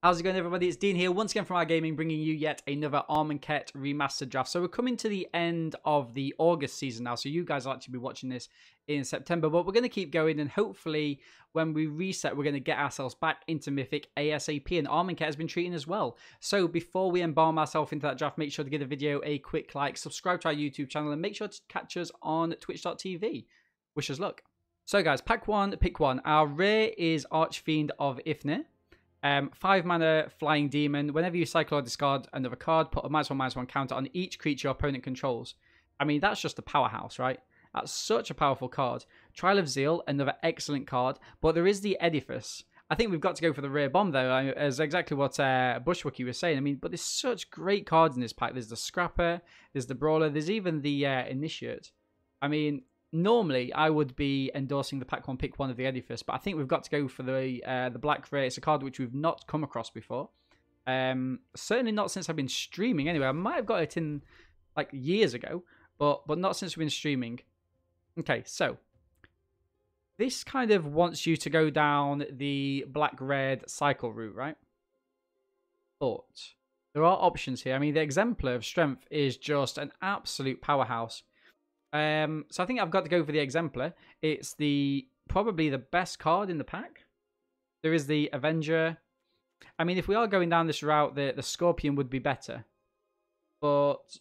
How's it going, everybody? It's Dean here, once again from our gaming, bringing you yet another Amonkhet Remastered draft. So we're coming to the end of the August season now, so you guys will actually be watching this in September, but we're going to keep going, and hopefully when we reset, we're going to get ourselves back into Mythic ASAP, and Amonkhet has been treating as well. So before we embalm ourselves into that draft, make sure to give the video a quick like, subscribe to our YouTube channel, and make sure to catch us on twitch.tv. Wish us luck. So guys, pack one, pick one. Our rare is Archfiend of Ifnir. 5 mana Flying Demon. Whenever you cycle or discard another card, put a -1/-1 counter on each creature your opponent controls. I mean, that's just a powerhouse, right? That's such a powerful card. Trial of Zeal, another excellent card. But there is the Edifice. I think we've got to go for the rare bomb, though, as exactly what Bushwookie was saying. I mean, but there's such great cards in this pack. There's the Scrapper, there's the Brawler, there's even the Initiate. I mean, normally, I would be endorsing the pack one, pick one of the Edifice, but I think we've got to go for the Black Rare. It's a card which we've not come across before. Certainly not since I've been streaming. Anyway, I might have got it in like years ago, but not since we've been streaming. Okay, so this kind of wants you to go down the Black-Red cycle route, right? But there are options here. I mean, the Exemplar of Strength is just an absolute powerhouse. So I think I've got to go for the Exemplar. It's probably the best card in the pack. There is the Avenger. I mean, if we are going down this route, the Scorpion would be better. But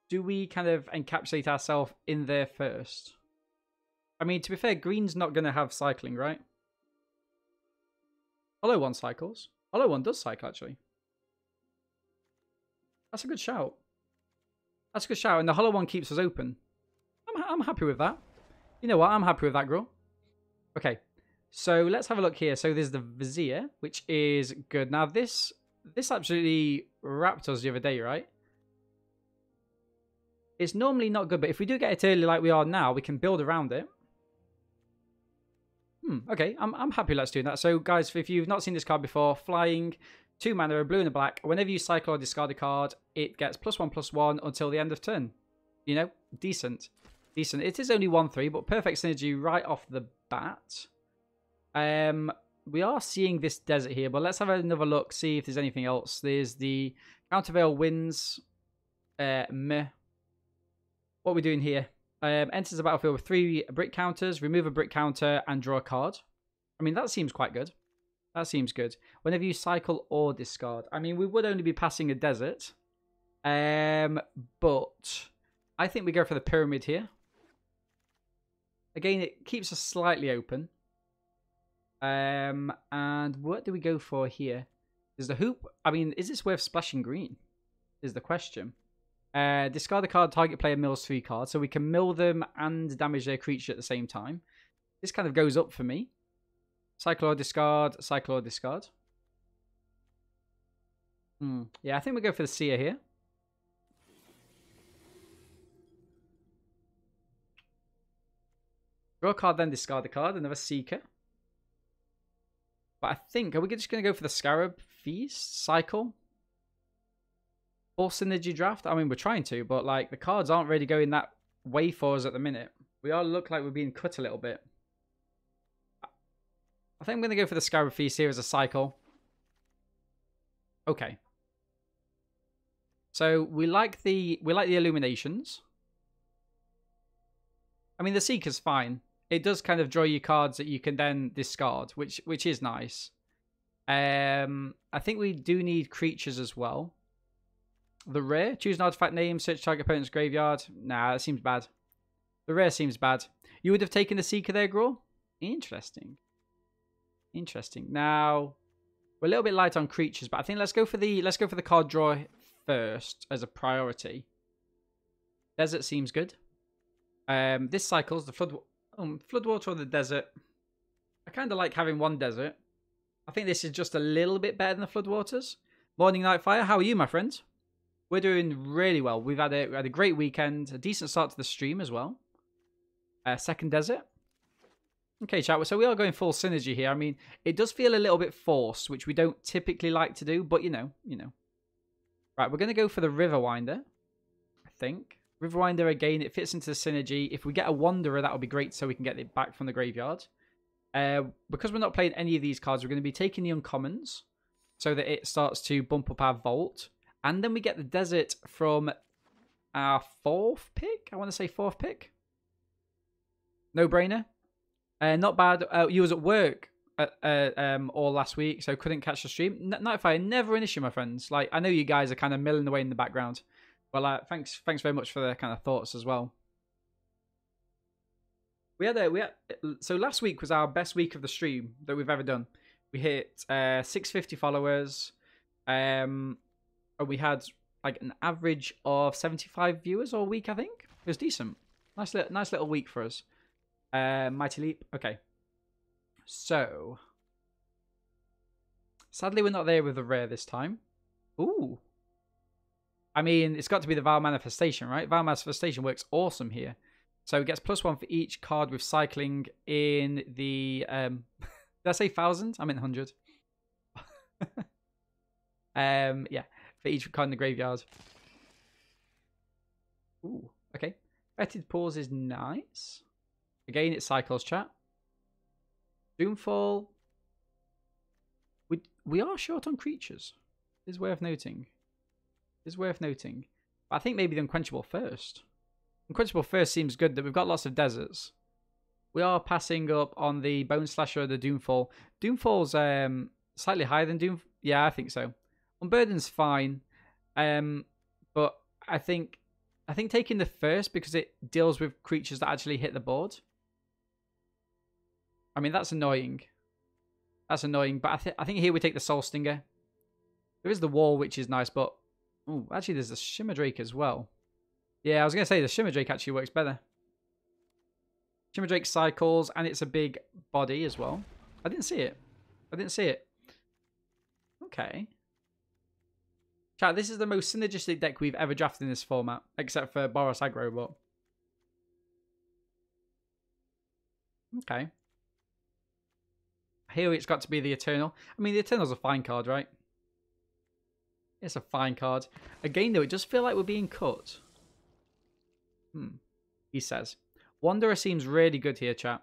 do we kind of encapsulate ourselves in there first? I mean, to be fair, green's not going to have cycling, right? Hollow One cycles. Hollow One does cycle, actually. That's a good shout. That's a good shout. And the Hollow One keeps us open. I'm happy with that. You know what? I'm happy with that, girl. Okay, so let's have a look here. So there's the Vizier, which is good. Now this absolutely wrapped us the other day, right? It's normally not good, but if we do get it early like we are now, we can build around it. Okay, I'm happy let's do that. So guys, if you've not seen this card before, flying, 2 mana, a blue and a black. Whenever you cycle or discard a card, it gets +1/+1 until the end of turn. You know, decent. Decent. It is only 1/3, but perfect synergy right off the bat. We are seeing this desert here, but let's have another look, see if there's anything else. There's the Countervail Winds. Meh. What are we doing here? Enters the battlefield with 3 brick counters, remove a brick counter, and draw a card. I mean, that seems quite good. That seems good. Whenever you cycle or discard. I mean, we would only be passing a desert. But I think we go for the Pyramid here. Again, it keeps us slightly open. And what do we go for here? There's the Hoop. I mean, is this worth splashing green? Is the question. Discard a card, target player mills 3 cards. So we can mill them and damage their creature at the same time. This kind of goes up for me. Cycle or discard, cycle or discard. Yeah, I think we go for the Seer here. Draw a card, then discard a card. Another Seeker. But I think, are we just going to go for the Scarab Feast? Cycle? Full synergy draft? I mean, we're trying to, but like the cards aren't really going that way for us at the minute. We all look like we're being cut a little bit. I think I'm going to go for the Scarab Feast here as a cycle. Okay. So we like the Illuminations. I mean, the Seeker's fine. It does kind of draw you cards that you can then discard, which is nice. I think we do need creatures as well. The rare, choose an artifact name, search target opponent's graveyard. Nah, that seems bad. The rare seems bad. You would have taken the Seeker there, Graw? Interesting. Interesting. Now, we're a little bit light on creatures, but I think let's go for the card draw first as a priority. Desert seems good. This cycles the Floodwater or the Desert. I kind of like having one desert. I think this is just a little bit better than the Floodwaters. Morning Nightfire, how are you, my friend? We're doing really well. We had a great weekend, a decent start to the stream as well. Second Desert. Okay, chat. So we are going full synergy here. I mean, it does feel a little bit forced, which we don't typically like to do, but you know. Right, we're going to go for the Riverwinder, I think. Riverwinder, again, it fits into the synergy. If we get a Wanderer, that would be great so we can get it back from the graveyard. Because we're not playing any of these cards, we're going to be taking the uncommons. so that it starts to bump up our vault. And then we get the desert from our 4th pick. I want to say 4th pick. No brainer. Not bad. You was at work all last week, so couldn't catch the stream. Notify, never an issue, my friends. Like, I know you guys are kind of milling away in the background. Well, thanks very much for the kind of thoughts as well. So last week was our best week of the stream that we've ever done. We hit 650 followers. And we had like an average of 75 viewers all week, I think. It was decent. Nice little week for us. Mighty Leap. Okay. So sadly we're not there with the rare this time. Ooh. I mean, it's got to be the Vow Manifestation, right? Vow Manifestation works awesome here. So it gets +1 for each card with cycling in the did I say 1,000? I meant 100. Yeah, for each card in the graveyard. Ooh, okay. Fetid Pause is nice. Again, it cycles, chat. Doomfall. We are short on creatures. Is worth noting. But I think maybe the Unquenchable first. Unquenchable first seems good that we've got lots of deserts. We are passing up on the Bone Slasher or the Doomfall. Doomfall's slightly higher than Doom. Yeah, I think so. Unburden's fine. But I think taking the first because it deals with creatures that actually hit the board. I mean, that's annoying. But I think here we take the Soul Stinger. There is the Wall, which is nice, but ooh, actually there's the Shimmer Drake as well. Yeah, I was going to say the Shimmer Drake actually works better. Shimmer Drake cycles, and it's a big body as well. I didn't see it. Okay. Chat, this is the most synergistic deck we've ever drafted in this format, except for Boros Aggro, but... Okay. Here it's got to be the Eternal. I mean, the Eternal's a fine card, right? It's a fine card. Again, though, it does feel like we're being cut. He says. Wanderer seems really good here, chat.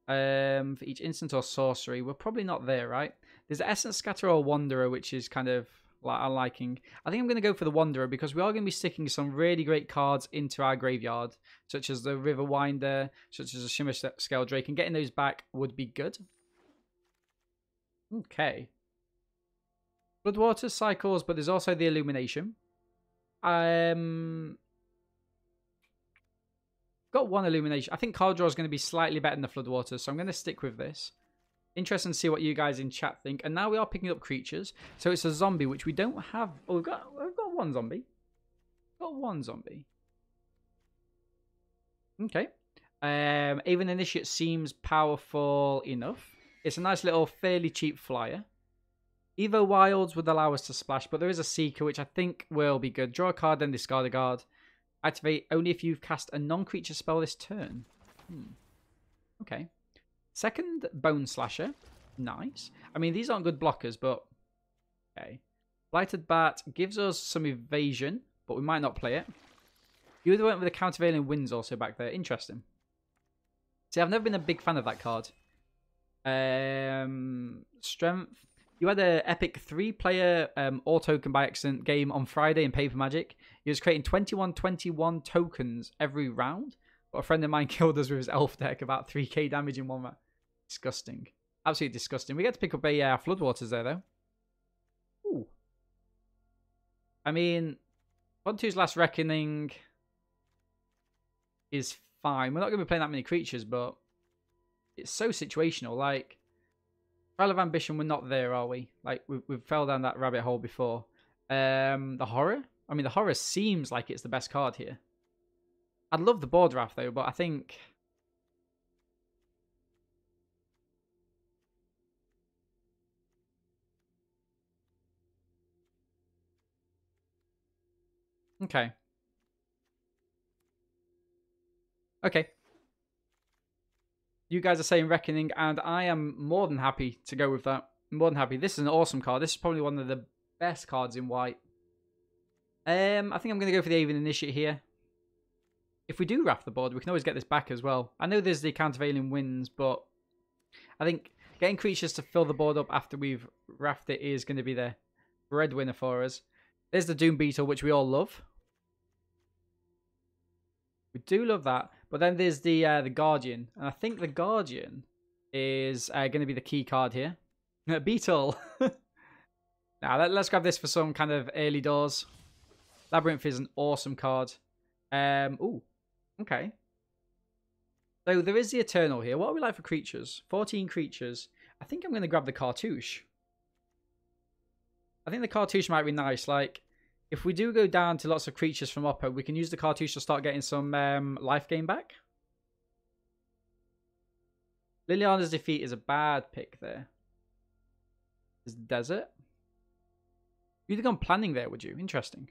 For each instant or sorcery. We're probably not there, right? There's Essence Scatter or Wanderer, which is kind of like I'm liking. I think I'm going to go for the Wanderer because we are going to be sticking some really great cards into our graveyard, such as the River Winder, such as a Shimmer Scale Drake, and getting those back would be good. Okay. Floodwater cycles, but there's also the Illumination. Got one Illumination. I think card draw is going to be slightly better than the Floodwater, so I'm going to stick with this. Interesting to see what you guys in chat think. And now we are picking up creatures. So it's a zombie, which we don't have. Oh, we've got one zombie. Okay. Even Initiate seems powerful enough. It's a nice little, fairly cheap flyer. Evo Wilds would allow us to splash, but there is a Seeker, which I think will be good. Draw a card, then discard a card. Activate only if you've cast a non-creature spell this turn. Okay. Second Bone Slasher. Nice. I mean, these aren't good blockers, but... Okay. Blighted Bat gives us some evasion, but we might not play it. You either went with the Countervailing Winds also back there. Interesting. See, I've never been a big fan of that card. Strength. You had an epic 3-player auto-token by accident game on Friday in Paper Magic. He was creating 21 tokens every round. But a friend of mine killed us with his elf deck, about 3k damage in one round. Disgusting. Absolutely disgusting. We get to pick up a Floodwaters there, though. Ooh. I mean, 1-2's Last Reckoning is fine. We're not going to be playing that many creatures, but it's so situational. Like, Trial of Ambition, we're not there, are we? Like, we've fell down that rabbit hole before. The Horror? I mean, the Horror seems like it's the best card here. I'd love the board draft, though, but I think... Okay. Okay. You guys are saying Reckoning, and I am more than happy to go with that. More than happy. This is an awesome card. This is probably one of the best cards in white. I think I'm going to go for the Aven Initiate here. If we do raft the board, we can always get this back as well. I know there's the Countervailing Winds, but I think Getting creatures to fill the board up after we've wrapped it is going to be the breadwinner for us. There's the Doom Beetle, which we all love. We do love that. But then there's the Guardian. And I think the Guardian is going to be the key card here. Beetle. Now, let's grab this for some kind of early doors. Labyrinth is an awesome card. Ooh, okay. So there is the Eternal here. What are we like for creatures? 14 creatures. I think I'm going to grab the Cartouche. I think the Cartouche might be nice. Like, if we do go down to lots of creatures from Oppo, we can use the Cartouche to start getting some life gain back. Liliana's Defeat is a bad pick there. Is Desert? You'd have gone planning there, would you? Interesting.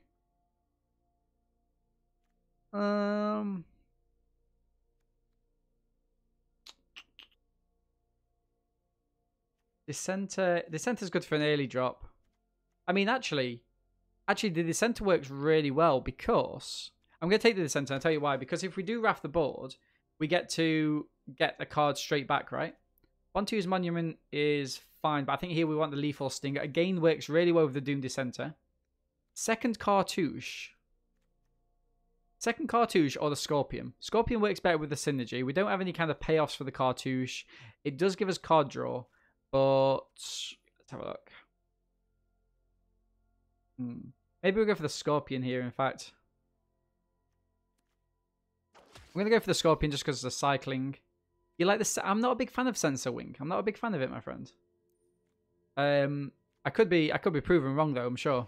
Dissenter's good for an early drop. I mean, actually, the Dissenter works really well because I'm going to take the Dissenter. I'll tell you why. Because if we do raft the board, we get to get a card straight back, right? 1-2's Monument is fine, but I think here we want the Lethal Stinger. Again, works really well with the Doom Dissenter. Second Cartouche or the Scorpion. Scorpion works better with the Synergy. We don't have any kind of payoffs for the Cartouche. It does give us card draw, but let's have a look. Maybe we'll go for the Scorpion here, in fact. I'm going to go for the Scorpion just because of the cycling. You like this? I'm not a big fan of Sensor Wing. I'm not a big fan of it, my friend. I could be proven wrong, though, I'm sure.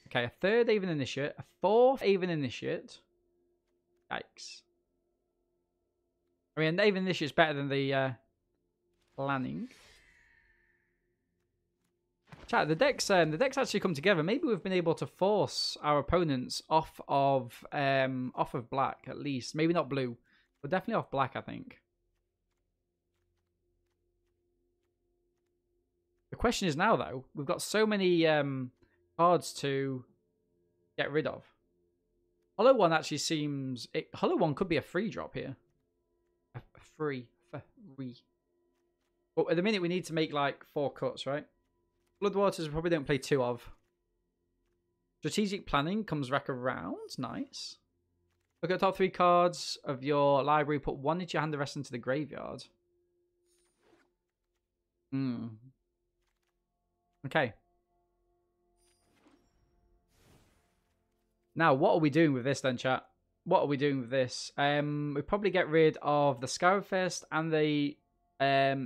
Okay, a third Aven Initiate. A fourth Aven Initiate. Yikes. I mean, Aven Initiate is better than the planning. Chat, the decks actually come together. Maybe we've been able to force our opponents off of black, at least. Maybe not blue, but definitely off black, I think. The question is now, though, we've got so many cards to get rid of. Hollow One actually seems... Hollow One could be a free drop here. A free. But at the minute, we need to make, like, 4 cuts, right? Floodwaters we probably don't play 2 of. Strategic Planning comes back around. Nice. Look at the top 3 cards of your library. Put 1 into your hand, the rest into the graveyard. Okay. Now, what are we doing with this then, chat? What are we doing with this? We probably get rid of the Scarab Fist and the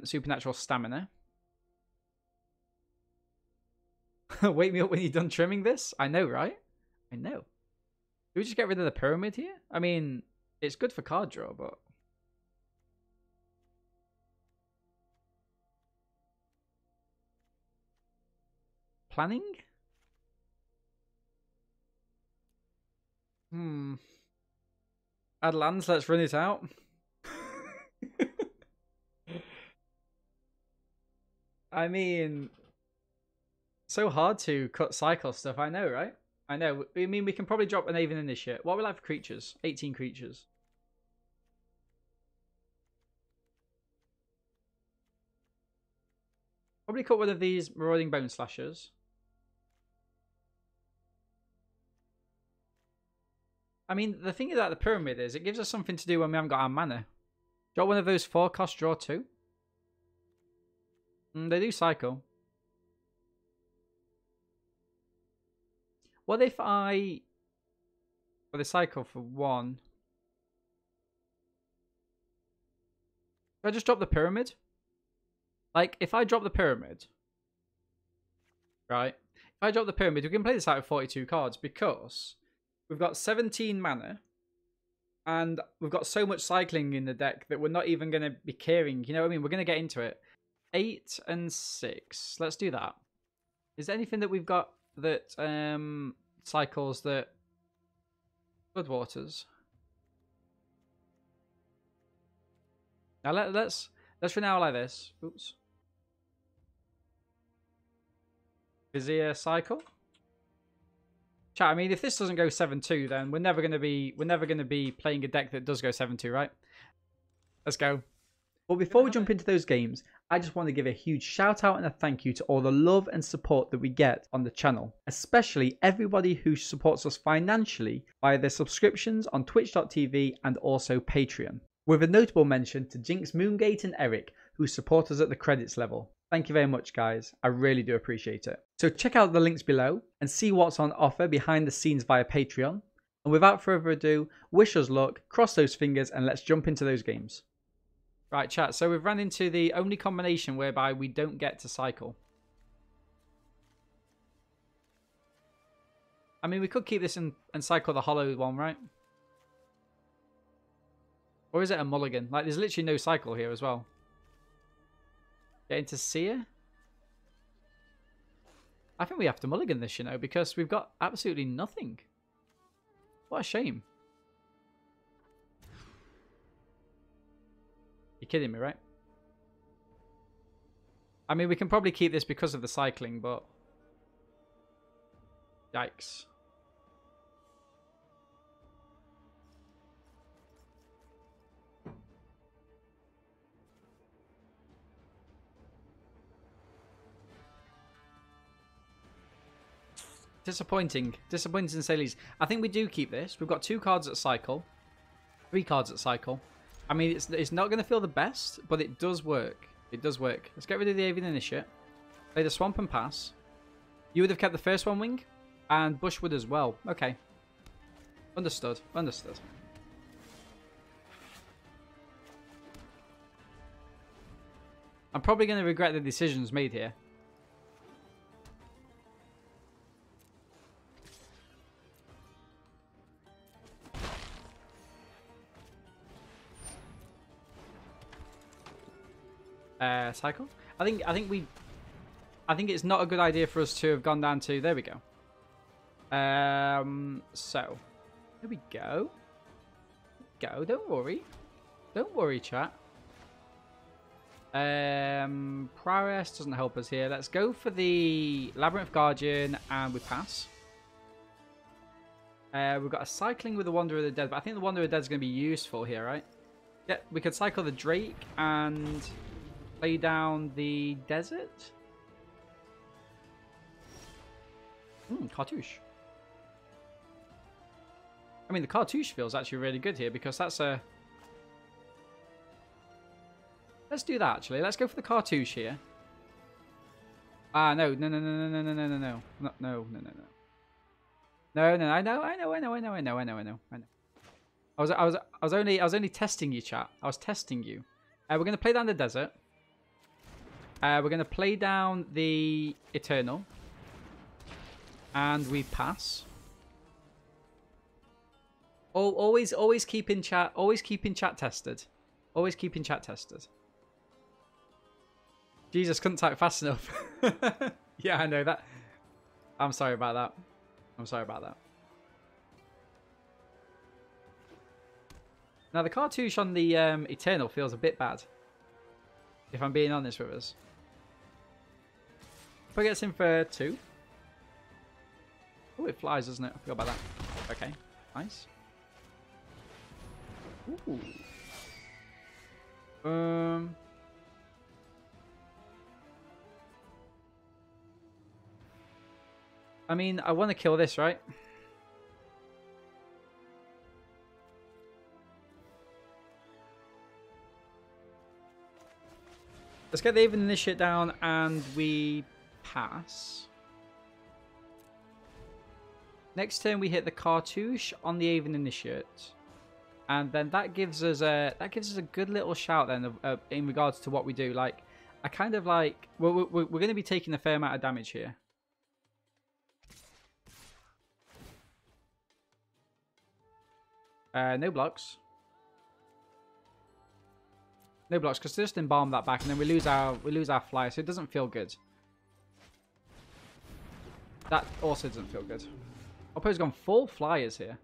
Supernatural Stamina. Wake me up when you're done trimming this? I know, right? I know. Do we just get rid of the Pyramid here? I mean, it's good for card draw, but... Planning? Add lands, let's run it out. I mean... So hard to cut cycle stuff, I know, right? I know. I mean, we can probably drop an Aven Initiate. What are we like for creatures? 18 creatures. Probably cut one of these Marauding Bone Slashers. I mean, the thing about the Pyramid is it gives us something to do when we haven't got our mana. Drop one of those 4 cost, draw 2. They do cycle. What if I... Well, they cycle for 1. Do I just drop the Pyramid? Like, if I drop the Pyramid... Right? If I drop the Pyramid, we can play this out with 42 cards because we've got 17 mana and we've got so much cycling in the deck that we're not even going to be caring. You know what I mean? We're going to get into it. 8 and 6. Let's do that. Is there anything that we've got that cycles that Floodwaters? Now let's run out like this. Oops. Vizier cycle. Chat, I mean, if this doesn't go 7-2, then we're never gonna be playing a deck that does go 7-2, right? Let's go. But before we jump into those games, I just want to give a huge shout out and a thank you to all the love and support that we get on the channel, especially everybody who supports us financially via their subscriptions on twitch.tv and also Patreon. With a notable mention to Jinx, Moongate and Eric, who support us at the credits level. Thank you very much, guys. I really do appreciate it. So check out the links below and see what's on offer behind the scenes via Patreon. And without further ado, wish us luck, cross those fingers, and let's jump into those games. Right, chat. So we've run into the only combination whereby we don't get to cycle. I mean, we could keep this and cycle the hollow one, right? Or is it a mulligan? Like, there's literally no cycle here as well. Get into Seer? I think we have to mulligan this, you know, because we've got absolutely nothing. What a shame. You're kidding me, right? I mean, we can probably keep this because of the cycling, but... Yikes. Disappointing. Disappointing to say least. I think we do keep this. We've got 2 cards at cycle. 3 cards at cycle. I mean, it's not going to feel the best, but it does work. It does work. Let's get rid of the Avian Initiate. Play the Swamp and pass. You would have kept the first one, Wing. And Bush would as well. Okay. Understood. Understood. I'm probably going to regret the decisions made here. Cycle. I think it's not a good idea for us to have gone down to. There we go. So there we go. Don't worry, chat. Prowess doesn't help us here. Let's go for the Labyrinth Guardian and we pass. We've got a cycling with the Wanderer of the Dead, but I think the Wanderer of the Dead is going to be useful here, right? Yeah, we could cycle the Drake and play down the Desert. Cartouche. I mean, the Cartouche feels actually really good here because that's a... Let's do that, actually. Let's go for the Cartouche here. No. No. I know. I was only testing you, chat. I was testing you. We're going to play down the Desert. We're going to play down the Eternal. And we pass. Always keep in chat. Always keep in chat tested. Always keep in chat tested. Jesus, couldn't type fast enough. Yeah, I know that. I'm sorry about that. I'm sorry about that. Now, the cartouche on the Eternal feels a bit bad. If I'm being honest with us. If I get in for 2. Oh, it flies, doesn't it? I forgot about that. Okay, nice. Ooh. I mean, I want to kill this, right? Let's get the Avian Initiate down and we pass. Next turn we hit the Cartouche on the Avian Initiate. And then that gives us a good little shout then of, in regards to what we do. Like, I kind of like we're going to be taking a fair amount of damage here. No blocks. No blocks, because just embalm that back, and then we lose our flyer, so it doesn't feel good. That also doesn't feel good. Oppo's gone full flyers here.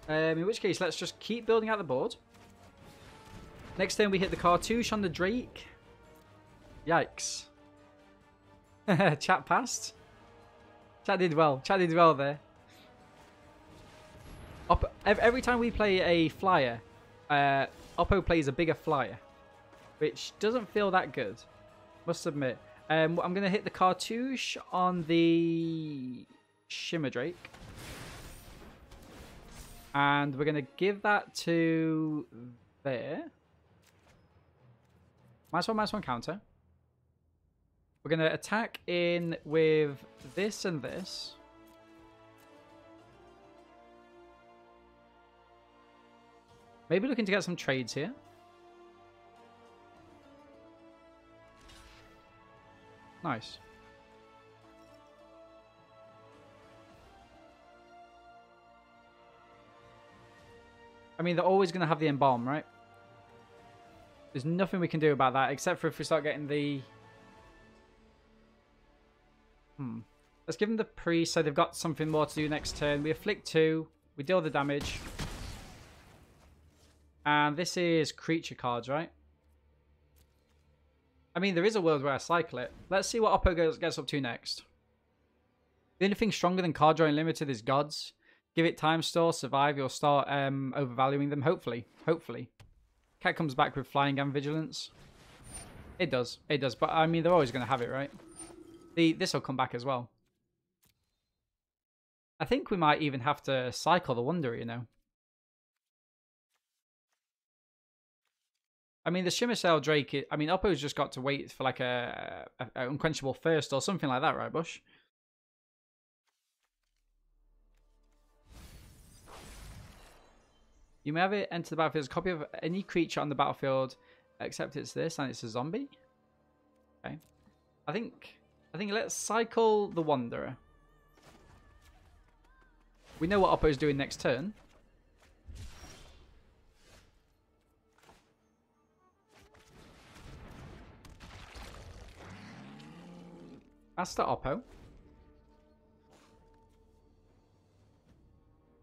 In which case, let's just keep building out the board. Next turn, we hit the Cartouche on the Drake. Yikes. Chat passed. Chat did well. Chat did well there. Every time we play a flyer, Oppo plays a bigger flyer, which doesn't feel that good, must admit. I'm going to hit the cartouche on the Shimmer Drake. And we're going to give that to there. -1/-1 counter. We're going to attack in with this and this. Maybe looking to get some trades here. Nice. I mean, they're always going to have the embalm, right? There's nothing we can do about that, except for if we start getting the... Let's give them the priest, so they've got something more to do next turn. We afflict 2. We deal the damage. And this is creature cards, right? I mean, there is a world where I cycle it. Let's see what Oppo gets up to next. The only thing stronger than card drawing limited is gods. Give it time store, survive, you'll start overvaluing them. Hopefully. Hopefully. Cat comes back with flying and vigilance. It does. It does. But I mean, they're always going to have it, right? This will come back as well. I think we might even have to cycle the Wanderer, you know. I mean, the Shimmer Sail Drake, I mean, Oppo's just got to wait for like a unquenchable thirst or something like that, right, Bush? You may have it enter the battlefield as a copy of any creature on the battlefield, except it's this and it's a zombie. Okay. I think let's cycle the Wanderer. We know what Oppo's doing next turn. Master Oppo.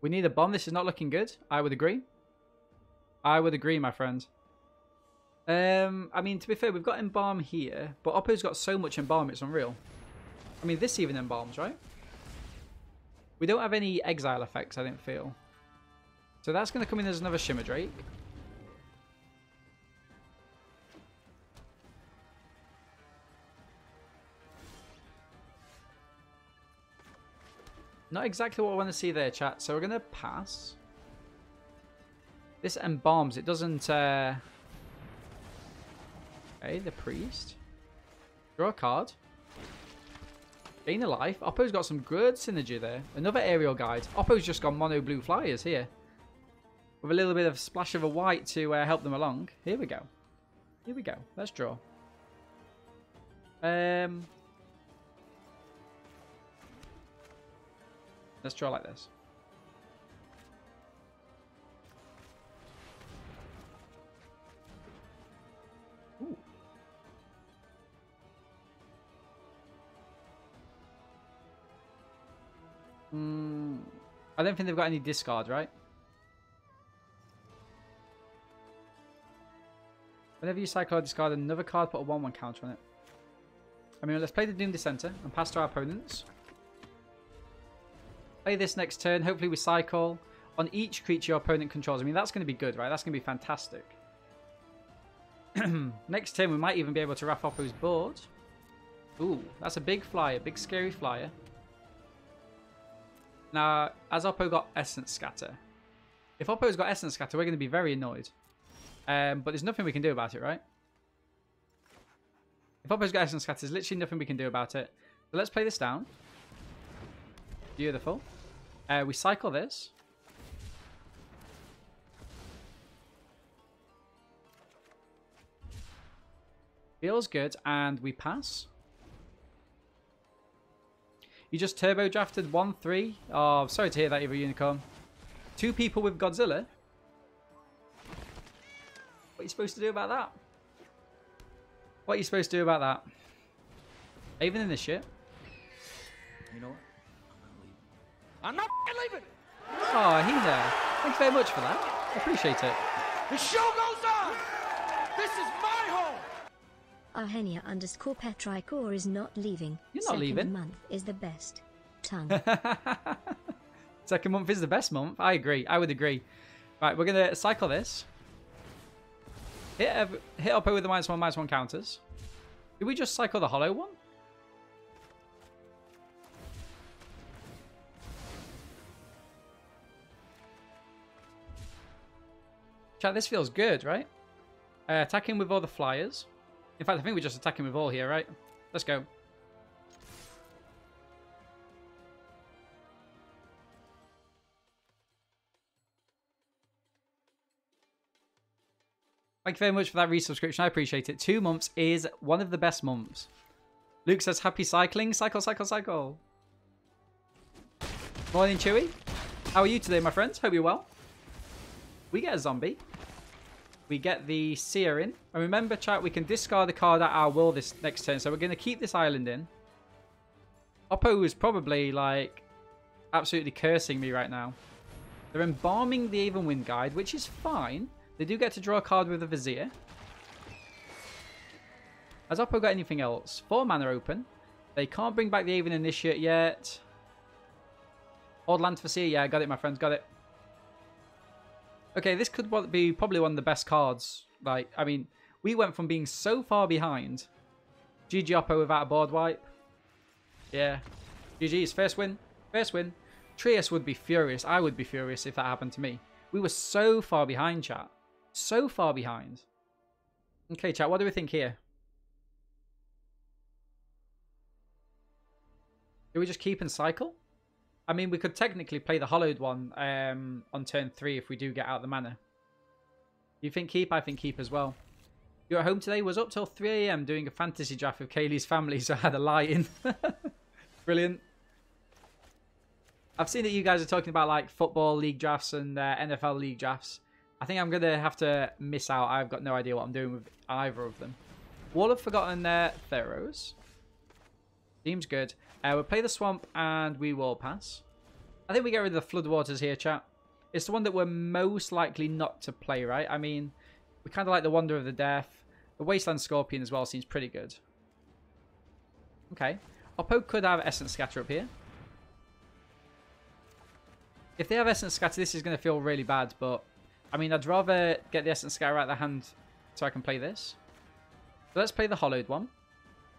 We need a bomb. This is not looking good. I would agree. I would agree, my friend. I mean, to be fair, we've got embalm here, but Oppo's got so much embalm, it's unreal. I mean, this even embalms, right? We don't have any exile effects, I didn't feel. So that's going to come in as another Shimmer Drake. Not exactly what I want to see there, chat. So we're going to pass. This embalms. It doesn't... Okay, the priest. Draw a card. Gain a life. Oppo's got some good synergy there. Another aerial guide. Oppo's just got mono blue flyers here. With a little bit of splash of a white to help them along. Here we go. Here we go. Let's draw. Let's draw like this. Ooh. I don't think they've got any discard, right? Whenever you cycle or discard another card, put a 1/1 counter on it. I mean, let's play the Doom Dissenter and pass to our opponents. Play this next turn. Hopefully we cycle on each creature your opponent controls. I mean, that's going to be good, right? That's going to be fantastic. Next turn, we might even be able to wrap Oppo's board. Ooh, that's a big flyer. Big scary flyer. Now, has Oppo got Essence Scatter? If Oppo's got Essence Scatter, we're going to be very annoyed. But there's nothing we can do about it, right? If Oppo's got Essence Scatter, there's literally nothing we can do about it. So let's play this down. Beautiful. We cycle this. Feels good, and we pass. You just turbo drafted 1-3. Oh, sorry to hear that, Evil Unicorn. 2 people with Godzilla. What are you supposed to do about that? What are you supposed to do about that? Even in this shit. You know what? I'm not leaving. Oh, Hina. Thanks very much for that. I appreciate it. The show goes on. This is my home. Arhenia_Petricor is not leaving. You're not leaving. Second month is the best. Tongue. Second month is the best month. I agree. I would agree. Right, we're going to cycle this. Hit Oppo with the -1/-1 counters. Did we just cycle the hollow one? Chat, this feels good, right? Attacking with all the flyers. In fact, I think we're just attacking with all here, right? Let's go. Thank you very much for that resubscription. I appreciate it. 2 months is one of the best months. Luke says, happy cycling. Cycle, cycle, cycle. Morning, Chewy. How are you today, my friends? Hope you're well. We get a zombie. We get the seer in. And remember, chat, we can discard a card at our will this next turn. So we're going to keep this island in. Oppo is probably, like, absolutely cursing me right now. They're embalming the Even Wind Guide, which is fine. They do get to draw a card with a Vizier. Has Oppo got anything else? 4 mana open. They can't bring back the Aven Initiate yet. Old Land Vizier. Yeah, got it, my friends. Got it. Okay, this could be probably one of the best cards. Like, I mean, we went from being so far behind. GG Oppo without a board wipe. Yeah. GG's. First win. First win. Trias would be furious. I would be furious if that happened to me. We were so far behind, chat. So far behind. Okay, chat, what do we think here? Do we just keep and cycle? I mean, we could technically play the hollowed one on turn 3 if we do get out the mana. You think keep? I think keep as well. You're at home today? Was up till 3 AM doing a fantasy draft with Kaylee's family, so I had a lie-in. Brilliant. I've seen that you guys are talking about like football league drafts and NFL league drafts. I think I'm going to have to miss out. I've got no idea what I'm doing with either of them. Wall of Forgotten Theros. Seems good. We'll play the Swamp and we will pass. I think we get rid of the Floodwaters here, chat. It's the one that we're most likely not to play, right? I mean, we kind of like the Wonder of the Death. The Wasteland Scorpion as well seems pretty good. Okay. Oppo could have Essence Scatter up here. If they have Essence Scatter, this is going to feel really bad, but I mean, I'd rather get the Essence Scatter out of the hand so I can play this. So let's play the hollowed one.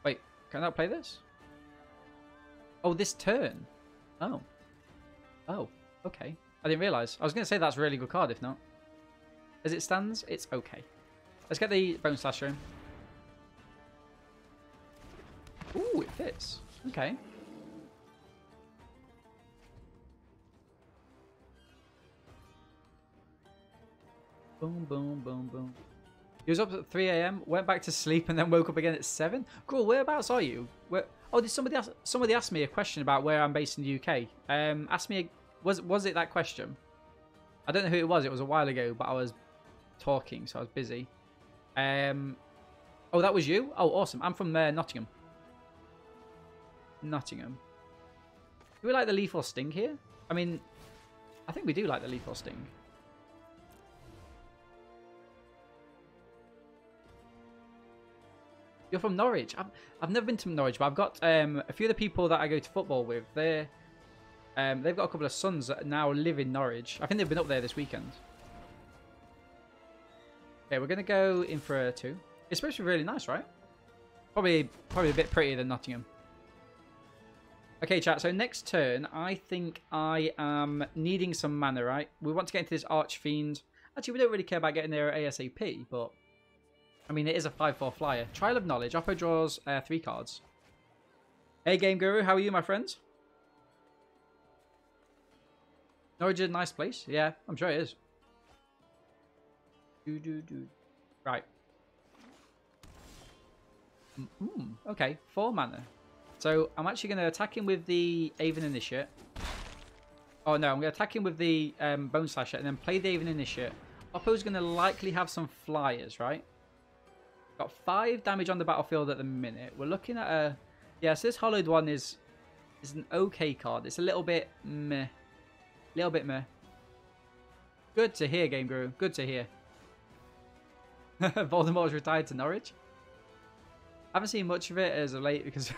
Wait, can I not play this? Oh, this turn. Oh. Oh, okay. I didn't realise. I was going to say that's a really good card, if not. As it stands, it's okay. Let's get the Bone Slasher in. Ooh, it fits. Okay. Boom, boom, boom, boom. He was up at 3 AM, went back to sleep, and then woke up again at 7. Cool. Whereabouts are you? Where? Oh, did somebody asked me a question about where I'm based in the UK? Asked me, was it that question? I don't know who it was. It was a while ago, but I was talking, so I was busy. Oh, that was you? Oh, awesome. I'm from Nottingham. Nottingham. Do we like the Lethal Sting here? I mean, I think we do like the Lethal Sting. You're from Norwich. I've never been to Norwich, but I've got a few of the people that I go to football with. They've got a couple of sons that now live in Norwich. I think they've been up there this weekend. Okay, we're going to go in for a 2. It's supposed to be really nice, right? Probably a bit prettier than Nottingham. Okay, chat. So next turn, I think I am needing some mana, right? We want to get into this Archfiend. Actually, we don't really care about getting there ASAP, but I mean, it is a 5/4 flyer. Trial of Knowledge. Oppo draws 3 cards. Hey, Game Guru. How are you, my friends? Norwich is a nice place. Yeah, I'm sure it is. Right. Okay, 4 mana. So I'm actually going to attack him with the Aven Initiate. Oh, no. I'm going to attack him with the Bone Slasher and then play the Aven Initiate. Oppo's going to likely have some flyers, right? Got 5 damage on the battlefield at the minute. We're looking at a... Yeah, so this hollowed one is an okay card. It's a little bit meh. Little bit meh. Good to hear, Game Guru. Good to hear. Voldemort's retired to Norwich. I haven't seen much of it as of late because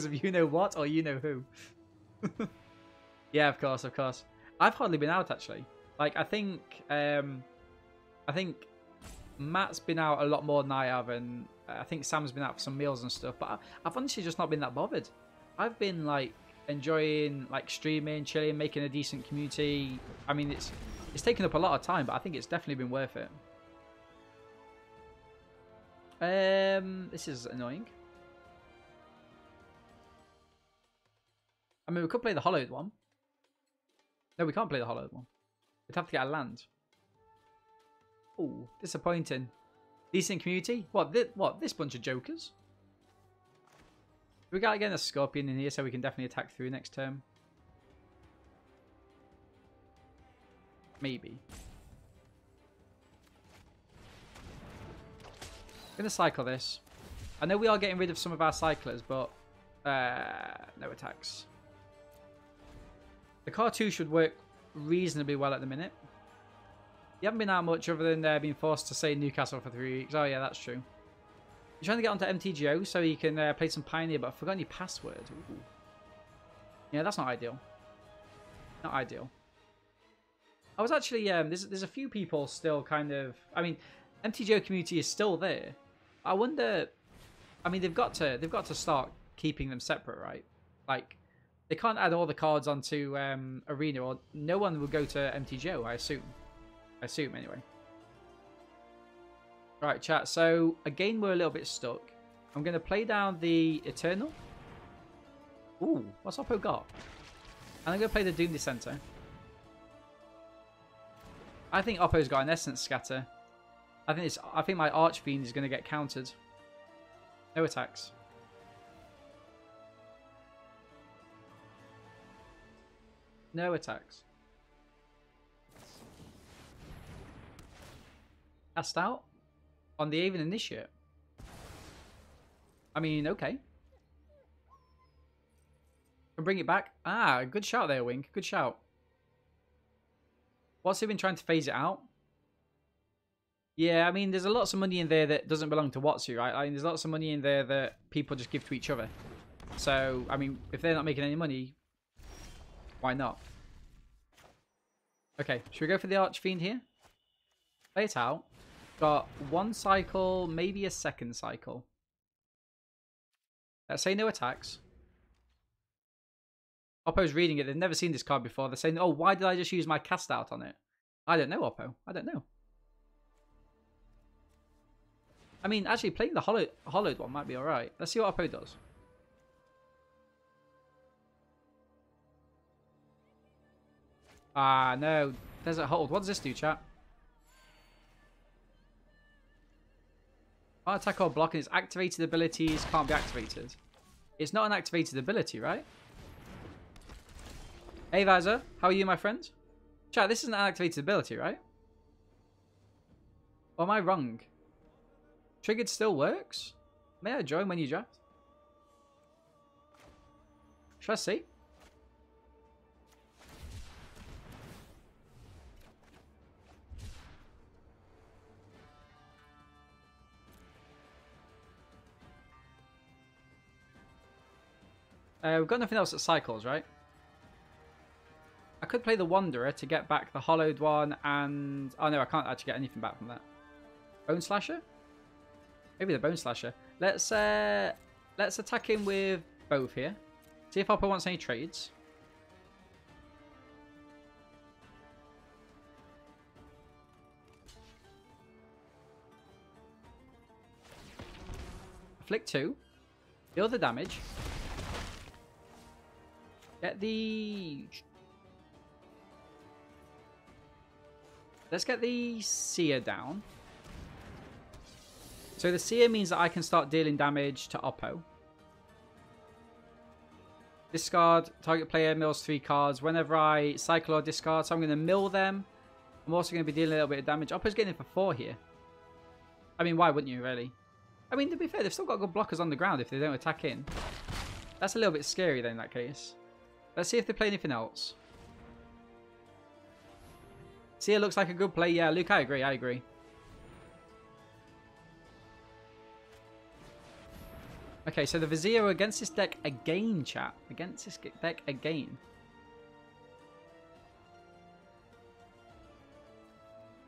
of you know what or you know who. Yeah, of course, of course. I've hardly been out actually. Like I think Matt's been out a lot more than I have, and I think Sam's been out for some meals and stuff. But I've honestly just not been that bothered. I've been like enjoying like streaming, chilling, making a decent community. I mean, it's taken up a lot of time, but I think it's definitely been worth it. This is annoying. I mean, we could play the hollowed one. No, we can't play the hollowed one. We'd have to get a land. Ooh, disappointing. Decent community? What? This bunch of jokers? We gotta get a scorpion in here so we can definitely attack through next turn. Maybe. I'm gonna cycle this. I know we are getting rid of some of our cyclers, but no attacks. The car 2 should work reasonably well at the minute. You haven't been out much other than being forced to stay in Newcastle for 3 weeks. Oh yeah, that's true. You're trying to get onto MTGO so you can play some Pioneer, but I've forgotten your password. Ooh. Yeah, that's not ideal. Not ideal. I was actually there's a few people still kind of. I mean, MTGO community is still there. I wonder. I mean, they've got to start keeping them separate, right? Like, they can't add all the cards onto Arena, or no one will go to MTGO. I assume. Anyway. Right, chat. So again, we're a little bit stuck. I'm going to play down the Eternal. Ooh, what's Oppo got? And I'm going to play the Doom Dissenter. I think Oppo's got an Essence Scatter. I think my Archfiend is going to get countered. No attacks. No attacks. Cast out on the Aven Initiate. I mean, okay. Can bring it back. Ah, good shout there, Wink. Good shout. What's he been trying to phase it out? Yeah, I mean, there's a lots of money in there that doesn't belong to Watsu, right? I mean, there's lots of money in there that people just give to each other. So, I mean, if they're not making any money, why not? Okay, should we go for the Archfiend here? Play it out. Got one cycle, maybe a second cycle. Let's say no attacks. Oppo's reading it. They've never seen this card before. They're saying, oh, why did I just use my cast out on it? I don't know, Oppo. I don't know. I mean, actually, playing the hollowed one might be alright. Let's see what Oppo does. Ah, no. Desert Hold. What does this do, chat? Can't attack or block, and its activated abilities can't be activated. It's not an activated ability, right? Hey, Visor. How are you, my friend? Chat, this isn't an activated ability, right? Or am I wrong? Triggered still works? May I join when you draft? Should I see? We've got nothing else that cycles, right? I could play the Wanderer to get back the hollowed one, and... oh no, I can't actually get anything back from that. Bone Slasher? Maybe the Bone Slasher. Let's attack him with both here. See if Oppo wants any trades. Flick 2. Deal the damage. Get the... let's get the Seer down. So the Seer means that I can start dealing damage to Oppo. Discard, target player mills 3 cards. Whenever I cycle or discard, so I'm going to mill them. I'm also going to be dealing a little bit of damage. Oppo's getting in for 4 here. I mean, why wouldn't you, really? I mean, to be fair, they've still got good blockers on the ground if they don't attack in. That's a little bit scary, then, in that case. Let's see if they play anything else. Seer looks like a good play. Yeah, Luke, I agree. I agree. Okay, so the Vizier against this deck again, chat. Against this deck again.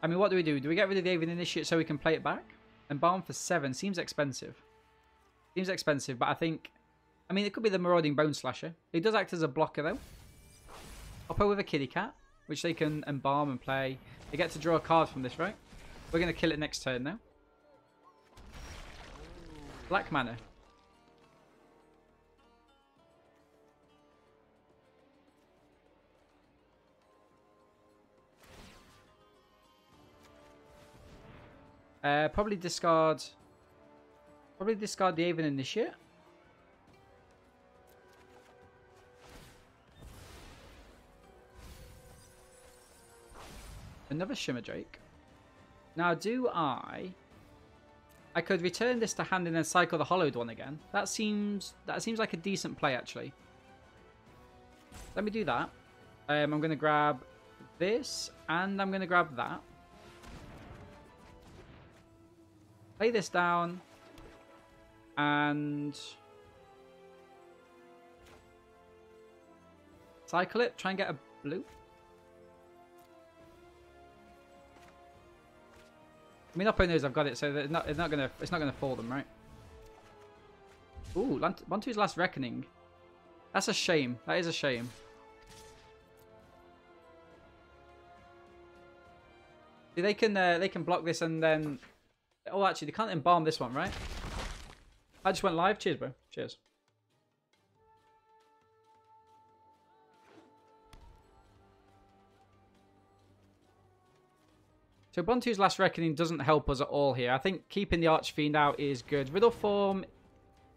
I mean, what do we do? Do we get rid of the Avian Initiate so we can play it back? Embalm for 7 seems expensive. Seems expensive, but I think... I mean, it could be the Marauding Bone Slasher. It does act as a blocker, though. Oppo with a Kitty Cat, which they can embalm and play. They get to draw a card from this, right? We're going to kill it next turn now. Black mana. Probably discard the Aven Initiate. Another Shimmer Drake. Now, I could return this to hand and then cycle the hollowed one again. That seems like a decent play, actually. Let me do that. I'm going to grab this, and I'm going to grab that. Lay this down, and cycle it. Try and get a blue. I mean, Oppo knows I've got it, so it's not gonna fall them, right? Ooh, Bantu's Last Reckoning. That's a shame. That is a shame. See, they can block this and then. Oh, actually, they can't embalm this one, right? I just went live. Cheers, bro. Cheers. So Bantu's Last Reckoning doesn't help us at all here. I think keeping the Archfiend out is good. Riddleform...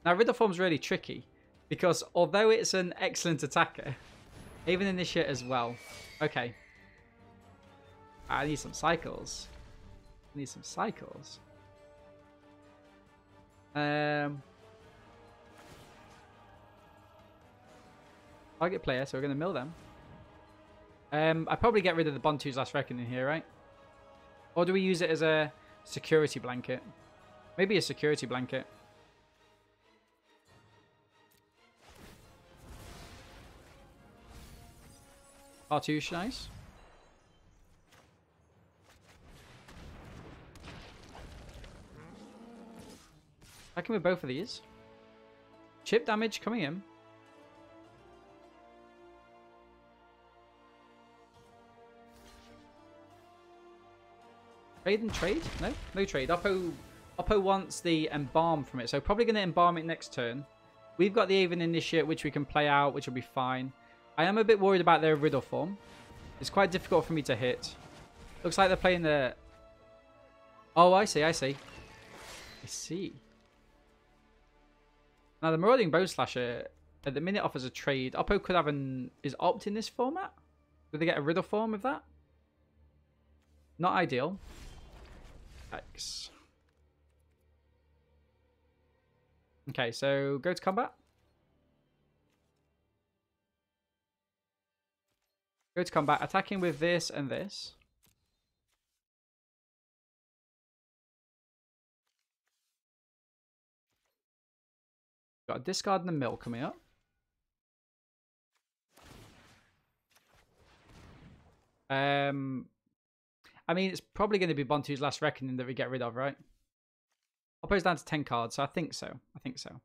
Now, Riddleform's really tricky. Because although it's an excellent attacker, even Initiate as well. Okay. I need some cycles. I need some cycles. Target player, so we're going to mill them. I probably get rid of the Bantu's Last Reckoning here, right? Or do we use it as a security blanket? Maybe a security blanket. Cartouche, nice. Attacking with both of these. Chip damage coming in. Trade and trade? No? No trade. Oppo wants the embalm from it, so probably going to embalm it next turn. We've got the Aven Initiate, which we can play out, which will be fine. I am a bit worried about their Riddleform. It's quite difficult for me to hit. Looks like they're playing the... Oh, I see, I see. I see. Now, the Marauding Bone Slasher, at the minute, offers a trade. Oppo could have an... Is Opt in this format? Do they get a Riddleform with that? Not ideal. X. Okay, so go to combat. Go to combat, attacking with this and this. Got a discard and a mill coming up. I mean, it's probably going to be Bantu's Last Reckoning that we get rid of, right? Oppo's down to 10 cards, so I think so. I think so.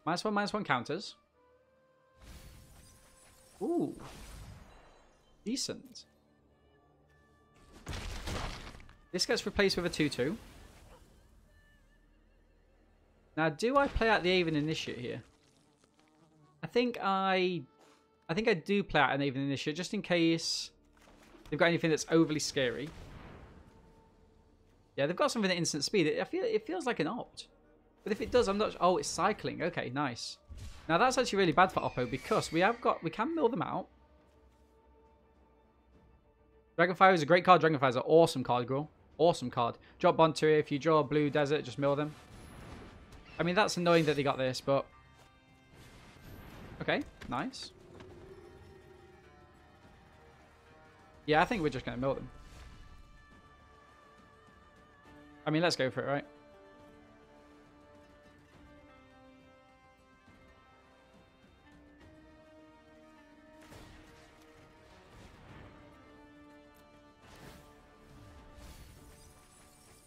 -1/-1 counters. Ooh. Decent. This gets replaced with a 2/2. Now, do I play out the Aven Initiate here? I think I do play out an Aven Initiate just in case they've got anything that's overly scary. Yeah, they've got something at instant speed. It feels like an opt. But if it does, I'm not... Oh, it's cycling. Okay, nice. Now, that's actually really bad for Oppo because we can mill them out. Dragonfire is a great card. Dragonfire is an awesome card, Gruul. Awesome card. Drop Bantu. If you draw a blue desert, just mill them. I mean, that's annoying that they got this, but... Okay, nice. Yeah, I think we're just going to mill them. I mean, let's go for it, right?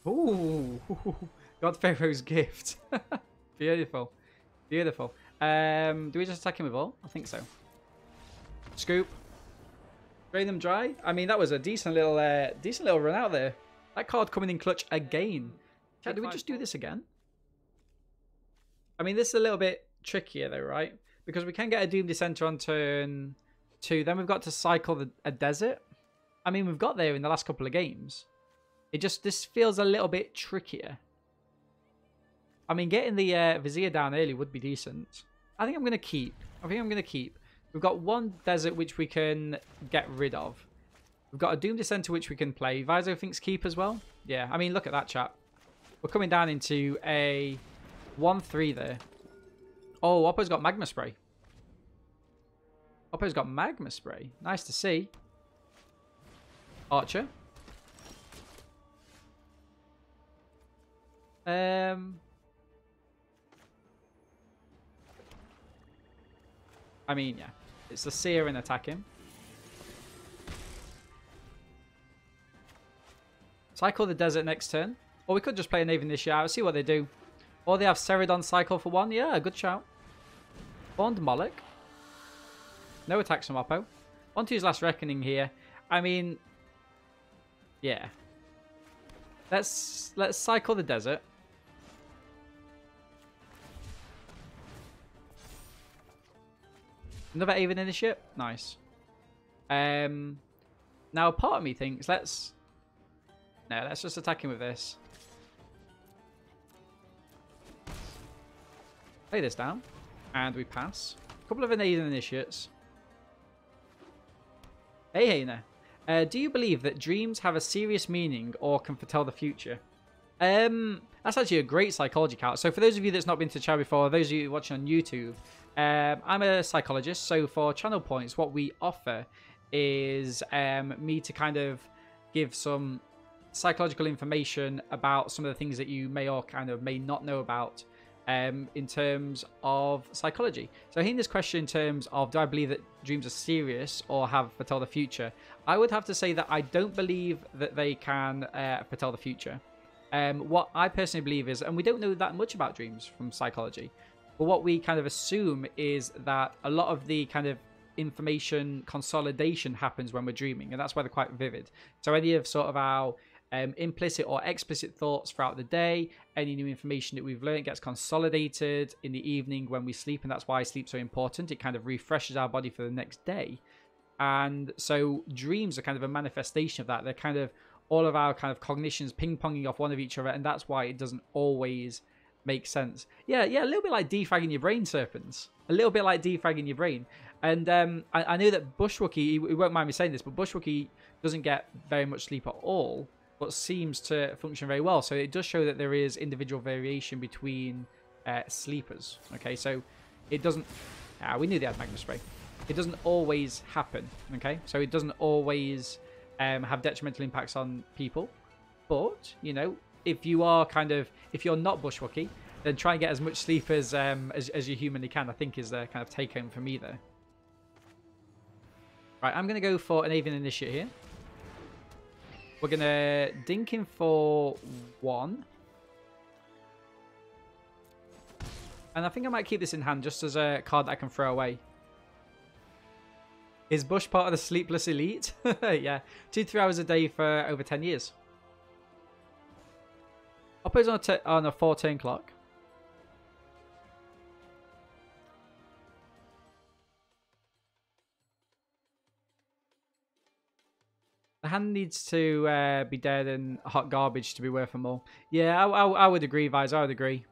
Ooh, God Pharaoh's gift. Beautiful, beautiful. Do we just attack him with all? I think so. Scoop. Drain them dry. I mean, that was a decent little run out there. That card coming in clutch again. Chat, do we just do this again? I mean, this is a little bit trickier though, right? Because we can get a Doom Dissenter on turn 2. Then we've got to cycle a desert. I mean, we've got there in the last couple of games. This feels a little bit trickier. I mean, getting the Vizier down early would be decent. I think I'm going to keep. We've got one desert which we can get rid of. We've got a Doom Dissenter which we can play. Vizo thinks keep as well. Yeah, I mean, look at that, chat. We're coming down into a 1-3 there. Oh, Oppo's got Magma Spray. Oppo's got Magma Spray. Nice to see. Archer. I mean, yeah. It's the Seer and attack him. Cycle the desert next turn. Or we could just play a Knave Initiate, see what they do. Or they have Ceridon cycle for 1. Yeah, good shout. Bond Moloch. No attacks from Oppo. 1-2's Last Reckoning here. I mean, yeah. Let's cycle the desert. Another Aven Initiate. Nice. Now part of me thinks let's just attack him with this. Play this down. And we pass. A couple of Aven Initiates. Hey, Hainer. Do you believe that dreams have a serious meaning or can foretell the future? That's actually a great psychology count. So for those of you that's not been to the channel before, those of you watching on YouTube, I'm a psychologist. So for channel points, what we offer is me to kind of give some psychological information about some of the things that you may or kind of may not know about in terms of psychology. So in this question in terms of do I believe that dreams are serious or have foretell the future, I would have to say that I don't believe that they can foretell the future. What I personally believe is, and we don't know that much about dreams from psychology, but what we kind of assume is that a lot of the kind of information consolidation happens when we're dreaming, and that's why they're quite vivid. So any of sort of our implicit or explicit thoughts throughout the day, any new information that we've learned gets consolidated in the evening when we sleep, and that's why sleep's so important. It kind of refreshes our body for the next day. And so dreams are kind of a manifestation of that. They're kind of all of our kind of cognitions ping-ponging off one of each other, and that's why it doesn't always make sense. Yeah, a little bit like defragging your brain, Serpents. A little bit like defragging your brain. And I know that Bushwookie, he won't mind me saying this, but Bushwookie doesn't get very much sleep at all, but seems to function very well. So it does show that there is individual variation between sleepers. Okay, so it doesn't... we knew they had Magma Spray. It doesn't always happen, okay? So it doesn't always have detrimental impacts on people. But, you know, if you are if you're not Bushwookie, then try and get as much sleep as you humanly can, I think is the kind of take home for me there. Right, I'm going to go for an Aven Initiate here. We're going to dink him for 1. And I think I might keep this in hand just as a card that I can throw away. Is Bush part of the Sleepless Elite? Yeah, 2-3 hours a day for over 10 years. Oppo's on a 4-turn clock. The hand needs to be dead and hot garbage to be worth more. Yeah, I would agree, Vise. I would agree.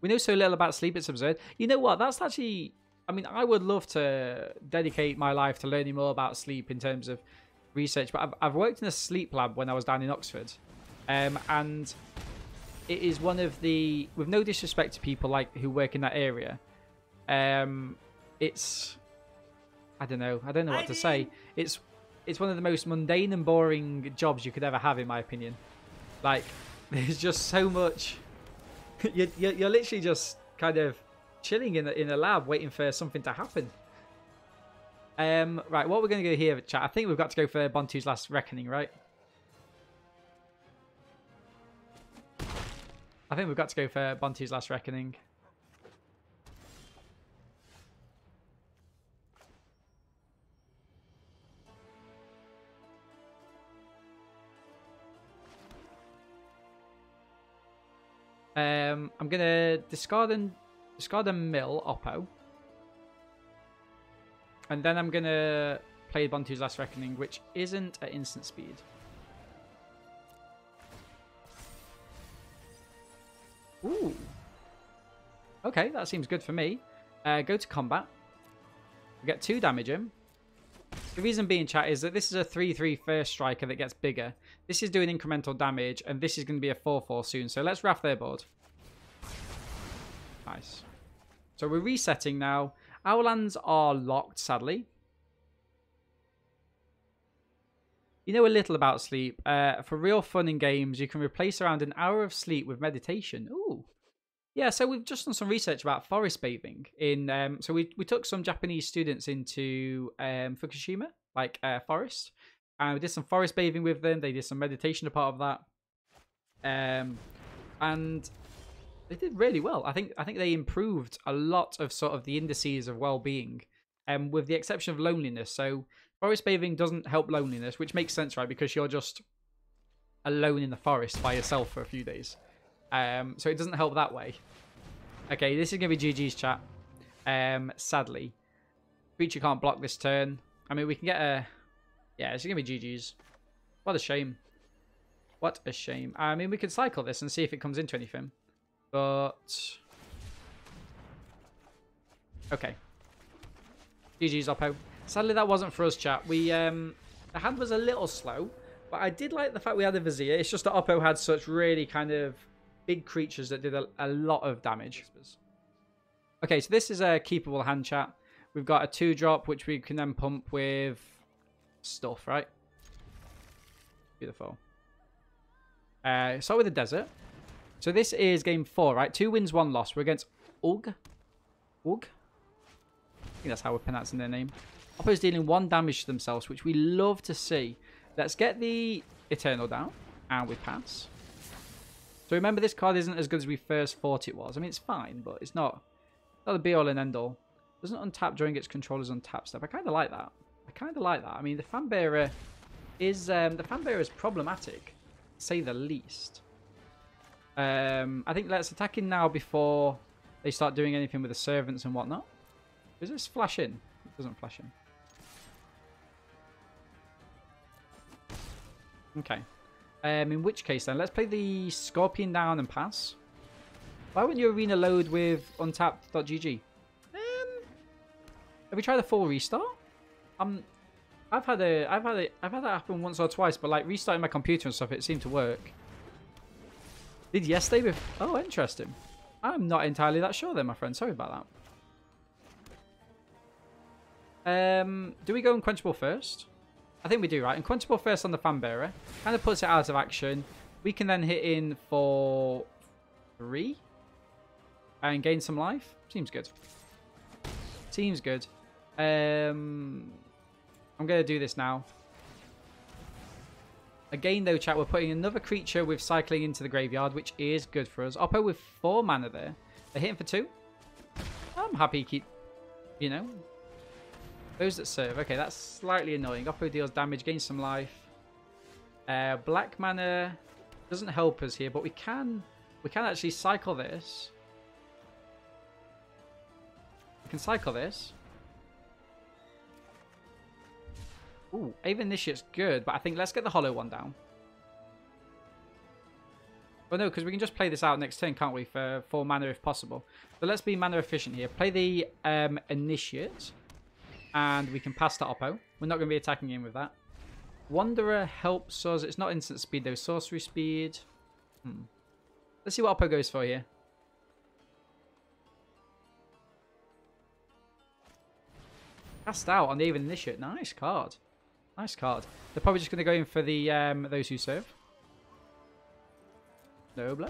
We know so little about sleep, it's absurd. You know what? That's actually... I mean, I would love to dedicate my life to learning more about sleep in terms of research, but I've worked in a sleep lab when I was down in Oxford, and it is one of the, with no disrespect to people like who work in that area, it's, I don't know what to say. It's one of the most mundane and boring jobs you could ever have, in my opinion. Like, there's just so much. You're literally just kind of chilling in a lab waiting for something to happen. Right, what we're going to go here, chat. I think we've got to go for Bontu's Last Reckoning, right? I think we've got to go for Bonte's Last Reckoning. I'm gonna discard a mill Oppo, and then I'm gonna play Bonte's Last Reckoning, which isn't at instant speed. Ooh. Okay, that seems good for me. Go to combat. We get 2 damage in. The reason being, chat, is that this is a 3/3 first striker that gets bigger. This is doing incremental damage, and this is going to be a 4/4 soon. So let's Wrath their board. Nice. So we're resetting now. Our lands are locked, sadly. You know a little about sleep. For real fun in games, you can replace around an hour of sleep with meditation. Ooh. Yeah, so we've just done some research about forest bathing. So we took some Japanese students into Fukushima, like forest. And we did some forest bathing with them. They did some meditation a part of that. And they did really well. I think they improved a lot of sort of the indices of well-being, with the exception of loneliness. So forest bathing doesn't help loneliness, which makes sense, right? Because you're just alone in the forest by yourself for a few days. So it doesn't help that way. Okay, this is going to be GG's, chat. Sadly. Creature can't block this turn. I mean, we can get a... Yeah, it's going to be GG's. What a shame. What a shame. I mean, we could cycle this and see if it comes into anything. But... Okay. GG's, Oppo. Sadly, that wasn't for us, chat. The hand was a little slow, but I did like the fact we had a Vizier. It's just that Oppo had such really kind of big creatures that did a lot of damage. Okay, so this is a keepable hand, chat. We've got a 2-drop, which we can then pump with stuff, right? Beautiful. Start with the desert. So this is game 4, right? 2 wins, 1 loss. We're against Ugg. Ugg? I think that's how we're pronouncing their name. Oppo's dealing 1 damage to themselves, which we love to see. Let's get the Eternal down, and we pass. So remember, this card isn't as good as we first thought it was. I mean, it's fine, but it's not the be-all and end-all. Doesn't untap during its controller's untap step. I kind of like that. I mean, the Fanbearer is problematic, to say the least. I think let's attack in now before they start doing anything with the servants and whatnot. Does this flash in? It doesn't flash in. Okay. In which case then, let's play the Scorpion down and pass. Why wouldn't your arena load with untapped.gg? Have we tried a full restart? I've had that happen once or twice, but like restarting my computer and stuff, it seemed to work. Did yesterday with... Oh, interesting. I'm not entirely that sure then, my friend. Sorry about that. Do we go Unquenchable first? I think we do, right? Unquenchable first on the Fanbearer. Kind of puts it out of action. We can then hit in for 3. And gain some life. Seems good. Seems good. I'm going to do this now. Again, though, chat, we're putting another creature with cycling into the graveyard, which is good for us. Oppo with 4 mana there. They're hitting for 2. I'm happy to keep, you know... Those that serve. Okay, that's slightly annoying. Oppo deals damage, gains some life. Black mana doesn't help us here, but we can actually cycle this. We can cycle this. Ooh, Ava Initiate's good, but I think let's get the hollow one down. Well, no, because we can just play this out next turn, can't we, for 4 mana if possible. So let's be mana efficient here. Play the Initiate. And we can pass to Oppo. We're not going to be attacking him with that. Wanderer helps us. It's not instant speed, though. Sorcery speed. Let's see what Oppo goes for here. Cast out on the Even Initiate. Nice card. Nice card. They're probably just going to go in for the those who serve. Noble.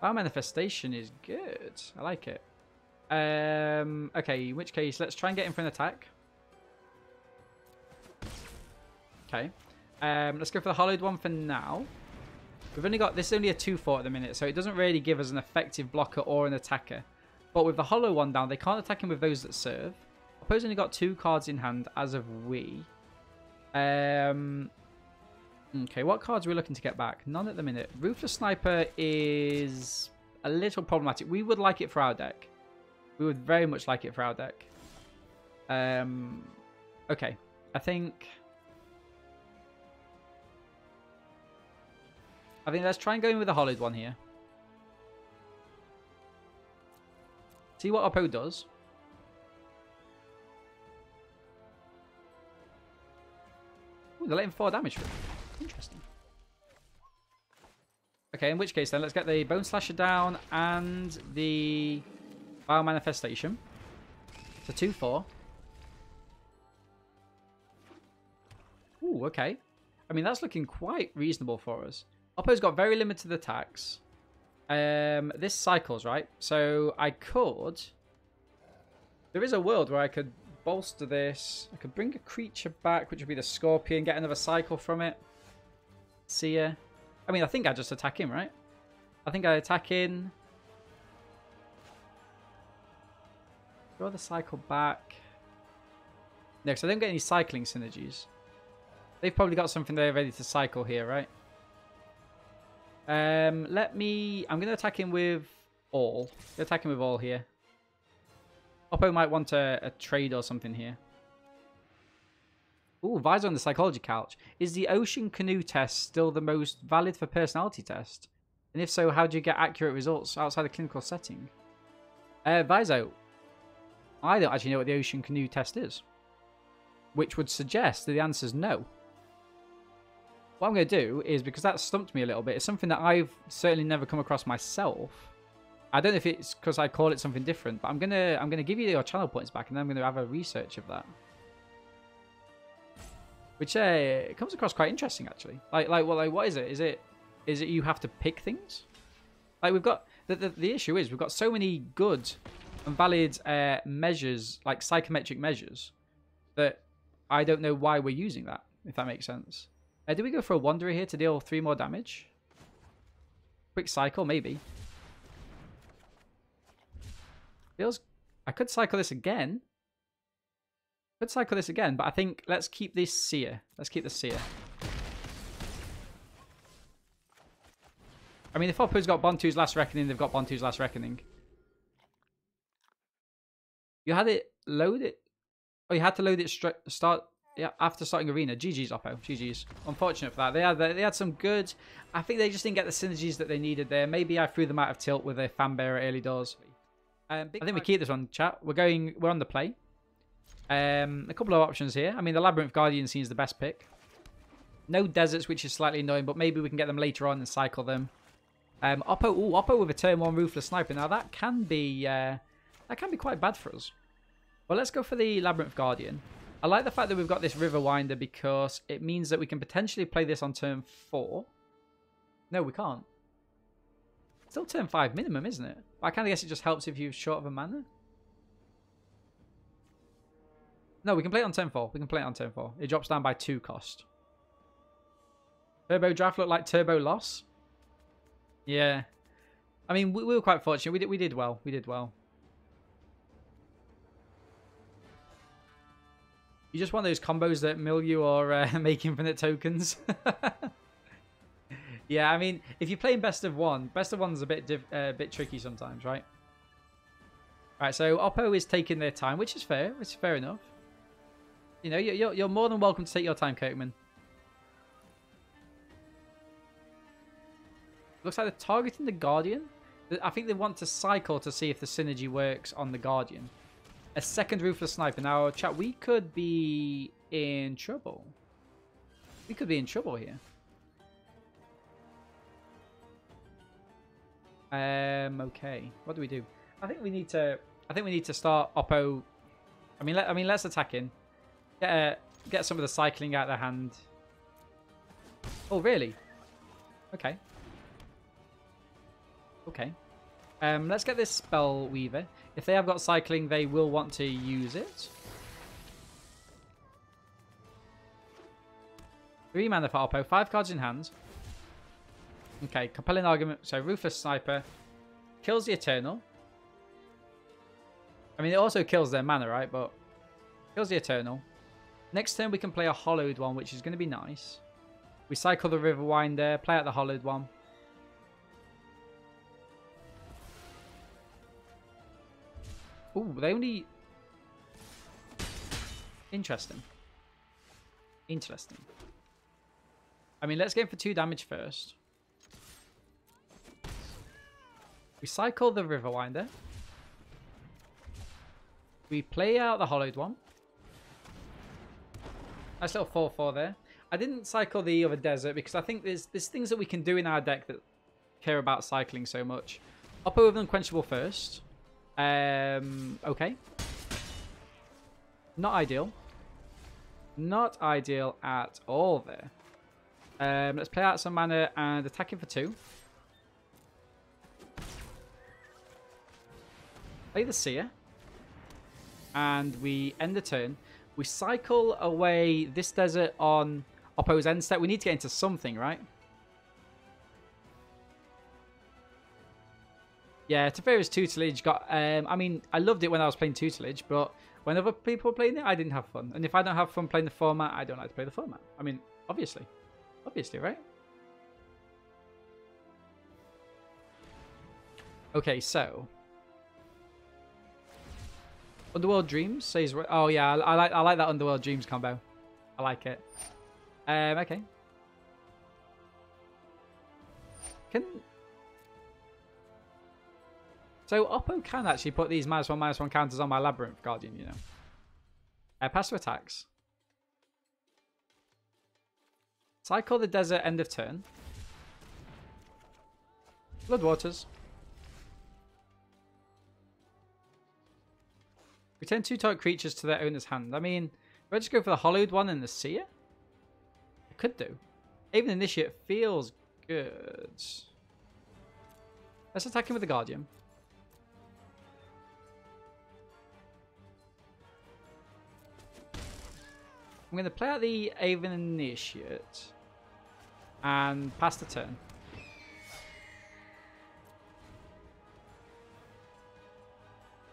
Our Manifestation is good. I like it. Okay, in which case, let's try and get in for an attack. Okay. Let's go for the hollowed one for now. We've only got... This is only a 2/4 at the minute, so it doesn't really give us an effective blocker or an attacker. But with the hollow one down, they can't attack him with those that serve. Oppo's only got 2 cards in hand as of we. Okay, what cards are we looking to get back? None at the minute. Ruthless Sniper is a little problematic. We would like it for our deck. We would very much like it for our deck. Okay, I think let's try and go in with the hollowed one here. See what Oppo does. Ooh, they're letting 4 damage through. Interesting. Okay, in which case then, let's get the Bone Slasher down and the Bio Manifestation. So 2/4. Ooh, okay. I mean, that's looking quite reasonable for us. Oppo's got very limited attacks. This cycles, right? So I could... There is a world where I could bolster this. I could bring a creature back, which would be the Scorpion, get another cycle from it. See ya. I mean, I think I just attack him, right? I think I attack in. Draw the cycle back. No, because I don't get any cycling synergies. They've probably got something there ready to cycle here, right? I'm going to attack him with all. Attack him with all here. Oppo might want a trade or something here. Ooh, Visor on the Psychology couch. Is the Ocean Canoe test still the most valid for personality test? And if so, how do you get accurate results outside a clinical setting? Visor, I don't actually know what the Ocean Canoe test is. Which would suggest that the answer is no. What I'm going to do is, because that stumped me a little bit, it's something that I've certainly never come across myself. I don't know if it's because I call it something different, but I'm gonna give you your channel points back, and then I'm gonna have a research of that, which it comes across quite interesting actually. What is it? Is it you have to pick things? Like we've got the issue is we've got so many good and valid measures, like psychometric measures, that I don't know why we're using that. If that makes sense. Do we go for a Wanderer here to deal 3 more damage? Quick cycle, maybe. Feels... I could cycle this again. But I think let's keep this Seer. Let's keep the Seer. I mean, if Oppo's got Bontu's Last Reckoning, they've got Bontu's Last Reckoning. You had it loaded? Oh, you had to load it after starting Arena. GG's, Oppo. GG's. Unfortunate for that. They had some good... I think they just didn't get the synergies that they needed there. Maybe I threw them out of tilt with a fan bearer early doors. I think we keep this one, chat. We're on the play. A couple of options here. I mean, the Labyrinth Guardian seems the best pick. No deserts, which is slightly annoying, but maybe we can get them later on and cycle them. Oppo with a turn 1 Ruthless Sniper. Now that can be quite bad for us. Well, let's go for the Labyrinth Guardian. I like the fact that we've got this River Winder because it means that we can potentially play this on turn 4. No, we can't. Still turn 5 minimum, isn't it? I kind of guess it just helps if you're short of a mana. No, we can play it on turn 4. We can play it on turn 4. It drops down by 2 cost. Turbo Draft looked like Turbo Loss. Yeah. I mean, we were quite fortunate. We did well. We did well. You just want those combos that mill you or make infinite tokens. Yeah, I mean, if you're playing best of one's a bit tricky sometimes, right? Right, so Oppo is taking their time, which is fair. It's fair enough. You know, you're more than welcome to take your time, Kirkman. Looks like they're targeting the Guardian. I think they want to cycle to see if the synergy works on the Guardian. A second Ruthless Sniper. Now, chat, we could be in trouble. We could be in trouble here. Okay. What do we do? I think we need to start Oppo. I mean, let's attack in. Get some of the cycling out of their hand. Oh, really? Okay. Okay. Let's get this Spell Weaver. If they have got cycling, they will want to use it. 3 mana for Oppo. 5 cards in hand. Okay, compelling argument. So Ruthless Sniper kills the Eternal. I mean, it also kills their mana, right? But kills the Eternal. Next turn, we can play a Hollowed one, which is going to be nice. We cycle the Riverwinder, play out the Hollowed one. Ooh, they only... Interesting. Interesting. I mean, let's go for 2 damage first. We cycle the Riverwinder. We play out the Hollowed one. Nice little 4-4 there. I didn't cycle the other Desert because I think there's things that we can do in our deck that care about cycling so much. Oppo with Unquenchable first. Okay. Not ideal. Not ideal at all there. Let's play out some mana and attack him for 2. Play the Seer. And we end the turn. We cycle away this Desert on Oppo's end step. We need to get into something, right? Yeah, Teferi's tutelage got... I mean, I loved it when I was playing tutelage, but when other people were playing it, I didn't have fun. And if I don't have fun playing the format, I don't like to play the format. I mean, obviously. Obviously, right? Okay, so... Underworld Dreams says... Oh, yeah, I like that Underworld Dreams combo. I like it. Okay. So Oppo can actually put these -1/-1 counters on my Labyrinth Guardian, you know. Pass to attacks. Cycle the Desert end of turn. Floodwaters. Return 2 target creatures to their owner's hand. I mean, if I just go for the Hollowed one and the Seer? I could do. Even Initiate feels good. Let's attack him with the Guardian. I'm going to play out the Aven Initiate and pass the turn.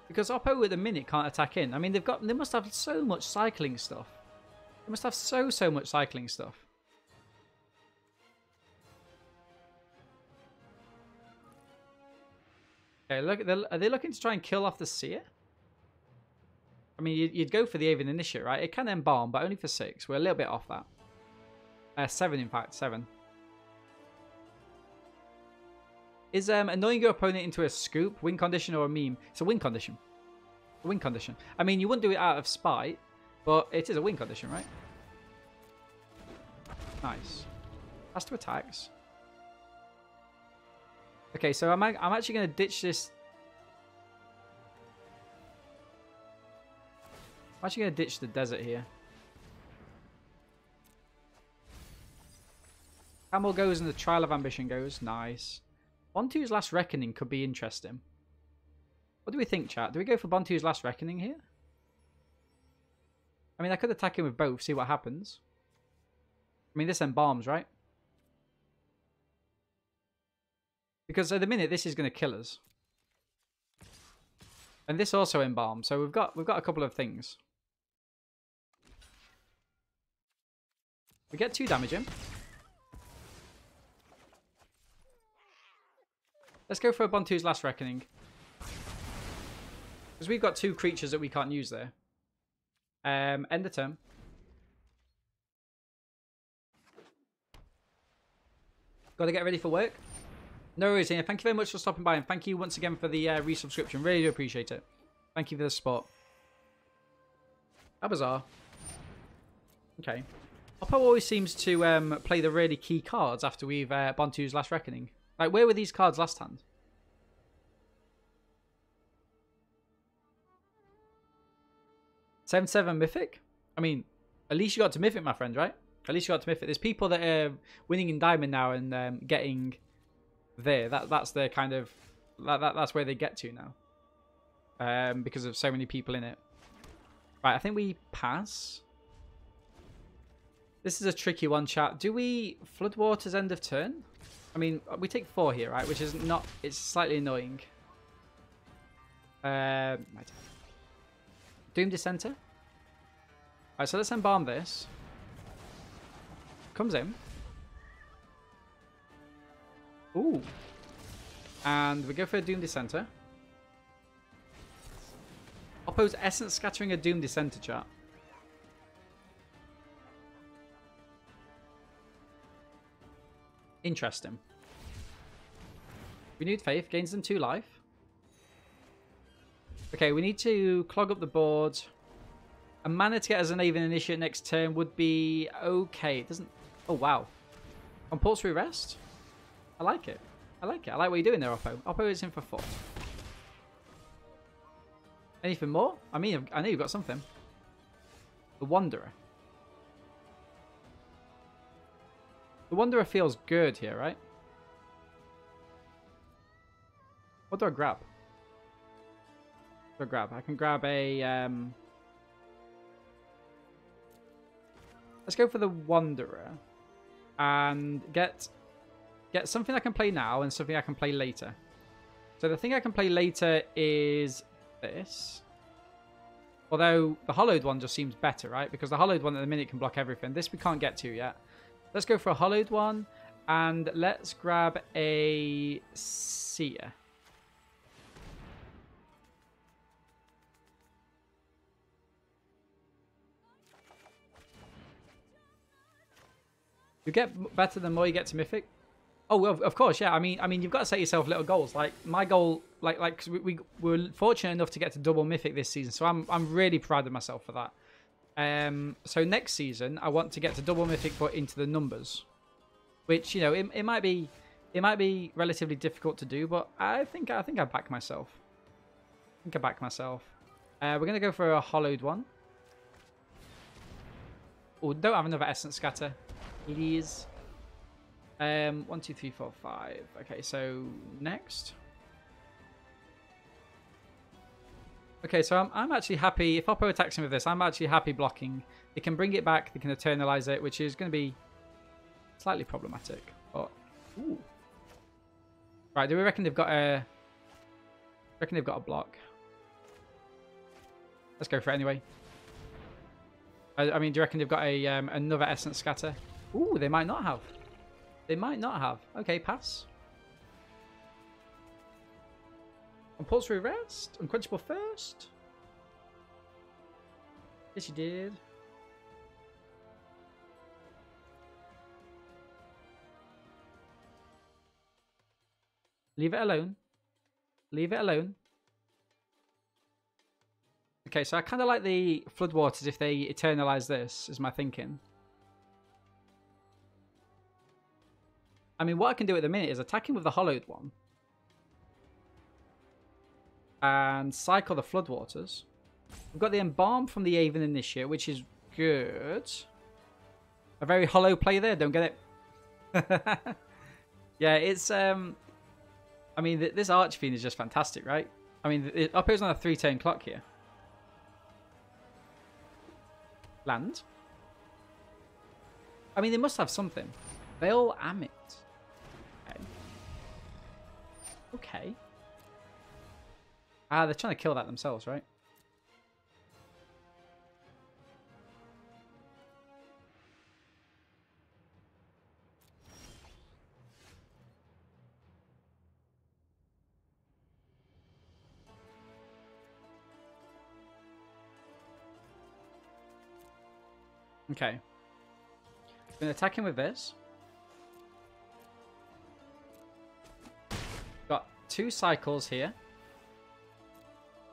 Because Oppo at the minute can't attack in. I mean, they must have so much cycling stuff. They must have so much cycling stuff. Okay, look, are they looking to try and kill off the Seer? I mean, you'd go for the Aven Initiate, right? It can embalm, but only for 6. We're a little bit off that. 7, in fact. 7. Is annoying your opponent into a scoop, win condition, or a meme? It's a win condition. A win condition. I mean, you wouldn't do it out of spite, but it is a win condition, right? Nice. Pass to attacks. Okay, so I'm actually going to ditch this. I'm actually going to ditch the Desert here. Camel goes and the Trial of Ambition goes. Nice. Bontu's Last Reckoning could be interesting. What do we think, chat? Do we go for Bontu's Last Reckoning here? I mean, I could attack him with both, see what happens. I mean, this embalms, right? Because at the minute, this is going to kill us. And this also embalms, so we've got a couple of things. We get 2 damage in. Let's go for a Bontu's Last Reckoning. Because we've got 2 creatures that we can't use there. End the turn. Got to get ready for work. No worries, Ian. Thank you very much for stopping by. And thank you once again for the resubscription. Really do appreciate it. Thank you for the support. How bizarre. Okay. Oppo always seems to play the really key cards after we've Bontu's Last Reckoning. Like, where were these cards last hand? Seven Mythic? I mean, at least you got to Mythic, my friend, right? At least you got to Mythic. There's people that are winning in Diamond now and getting there. That's their kind of... That's where they get to now. Because of so many people in it. Right, I think we pass. This is a tricky one, chat. Do we Floodwaters end of turn? I mean, we take 4 here, right? Which is not... It's slightly annoying. Right. Doom Dissenter. Alright, so let's embalm this. Comes in. Ooh. And we go for a Doom Dissenter. Oppo's Essence scattering a Doom Dissenter, chat. Interesting. Renewed Faith gains them 2 life. Okay, we need to clog up the board. A mana to get us an Aven Initiate next turn would be okay. It doesn't... Oh, wow. Compulsory Rest? I like it. I like it. I like what you're doing there, Oppo. Oppo is in for 4. Anything more? I mean, I know you've got something. The Wanderer. The Wanderer feels good here, right? What do I grab? What do I grab? I can grab a... Let's go for the Wanderer. And get something I can play now and something I can play later. So the thing I can play later is this. Although the hollowed one just seems better, right? Because the hollowed one at the minute can block everything. This we can't get to yet. Let's go for a hollowed one. And let's grab a seer. You get better the more you get to Mythic. Oh, well, of course, yeah. I mean, you've got to set yourself little goals. Like my goal, like, cause we were fortunate enough to get to double Mythic this season, so I'm really proud of myself for that. So next season, I want to get to double Mythic, but into the numbers, which it might be relatively difficult to do, but I think I back myself. We're gonna go for a hollowed one. Oh, don't have another Essence Scatter, please. 1, 2, 3, 4, 5. Okay, so next. Okay, so I'm actually happy. If Oppo attacks him with this, I'm actually happy blocking. They can bring it back. They can eternalize it, which is going to be slightly problematic. But ooh. Right, do we reckon they've got a? Reckon they've got a block. Let's go for it anyway. I mean, do you reckon they've got a another Essence Scatter? Ooh, they might not have. They might not have. Okay, pass. Compulsory Rest? Unquenchable Thirst? Yes, you did. Leave it alone. Leave it alone. Okay, so I kind of like the Floodwaters if they eternalize this, is my thinking. I mean, what I can do at the minute is attacking with the hollowed one. And cycle the Floodwaters. We've got the Embalm from the Aven Initiate, which is good. A very hollow play there, don't get it? Yeah, it's... I mean, this Archfiend is just fantastic, right? I mean, Oppo's on a 3-turn clock here. Land. I mean, they must have something. Veil Amit. Okay. Ah, they're trying to kill that themselves, right? Okay. I'm going to attack him with this. Got 2 cycles here.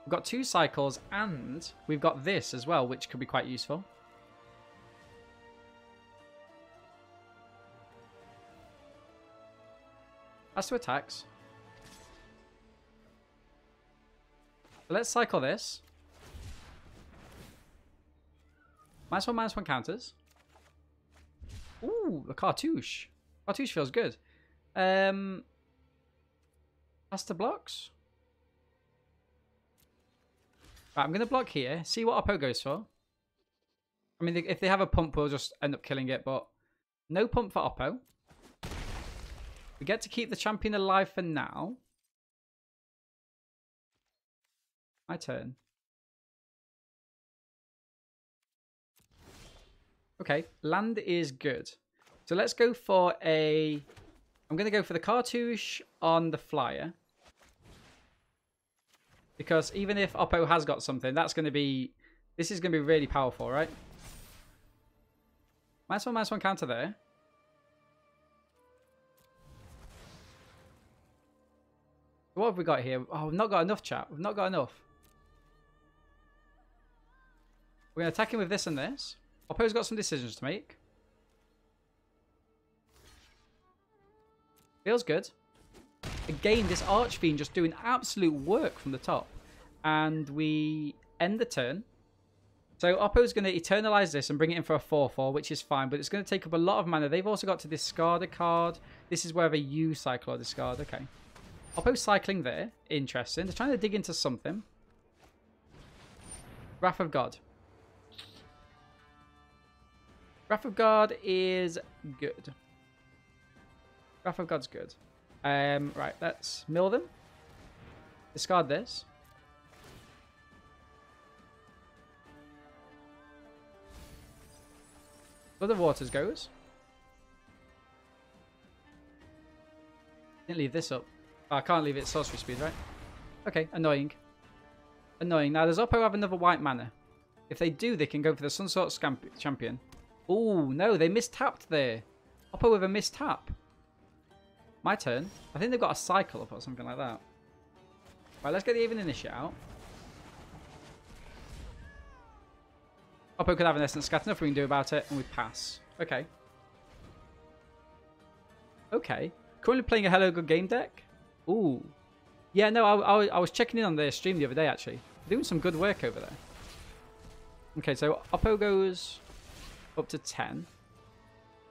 We've got 2 cycles and we've got this as well, which could be quite useful. That's 2 attacks. So let's cycle this. -1/-1 counters. Ooh, the Cartouche. Cartouche feels good. Master blocks. Right, I'm going to block here. See what Oppo goes for. I mean, if they have a pump, we'll just end up killing it, but no pump for Oppo. We get to keep the champion alive for now. My turn. Okay, land is good. So let's go for a... I'm going to go for the cartouche on the flyer. Because even if Oppo has got something, that's going to be... This is going to be really powerful, right? -1/-1 counter there. What have we got here? Oh, we've not got enough, chat. We've not got enough. We're going to attack him with this and this. Oppo's got some decisions to make. Feels good. Again, this Archfiend just doing absolute work from the top. And we end the turn. So Oppo's going to Eternalize this and bring it in for a 4/4, which is fine. But it's going to take up a lot of mana. They've also got to discard a card. This is wherever you cycle or discard. Okay. Oppo's cycling there. Interesting. They're trying to dig into something. Wrath of God. Wrath of God is good. Wrath of God's good. Right, let's mill them. Discard this. Blood of Waters goes. Didn't leave this up. Oh, I can't leave it sorcery speed, right? Okay, annoying. Annoying. Now, does Oppo have another white mana? If they do, they can go for the Sunsort Champion. Oh, no, they mistapped there. Oppo with a mistap. My turn. I think they've got a cycle up or something like that. Right, let's get the Even Initiate out. Oppo could have an Essence Scatter. Nothing we can do about it, and we pass. Okay. Okay. Currently playing a Hello Good Game deck. Ooh. Yeah, no, I was checking in on their stream the other day, actually. They're doing some good work over there. Okay, so Oppo goes up to 10.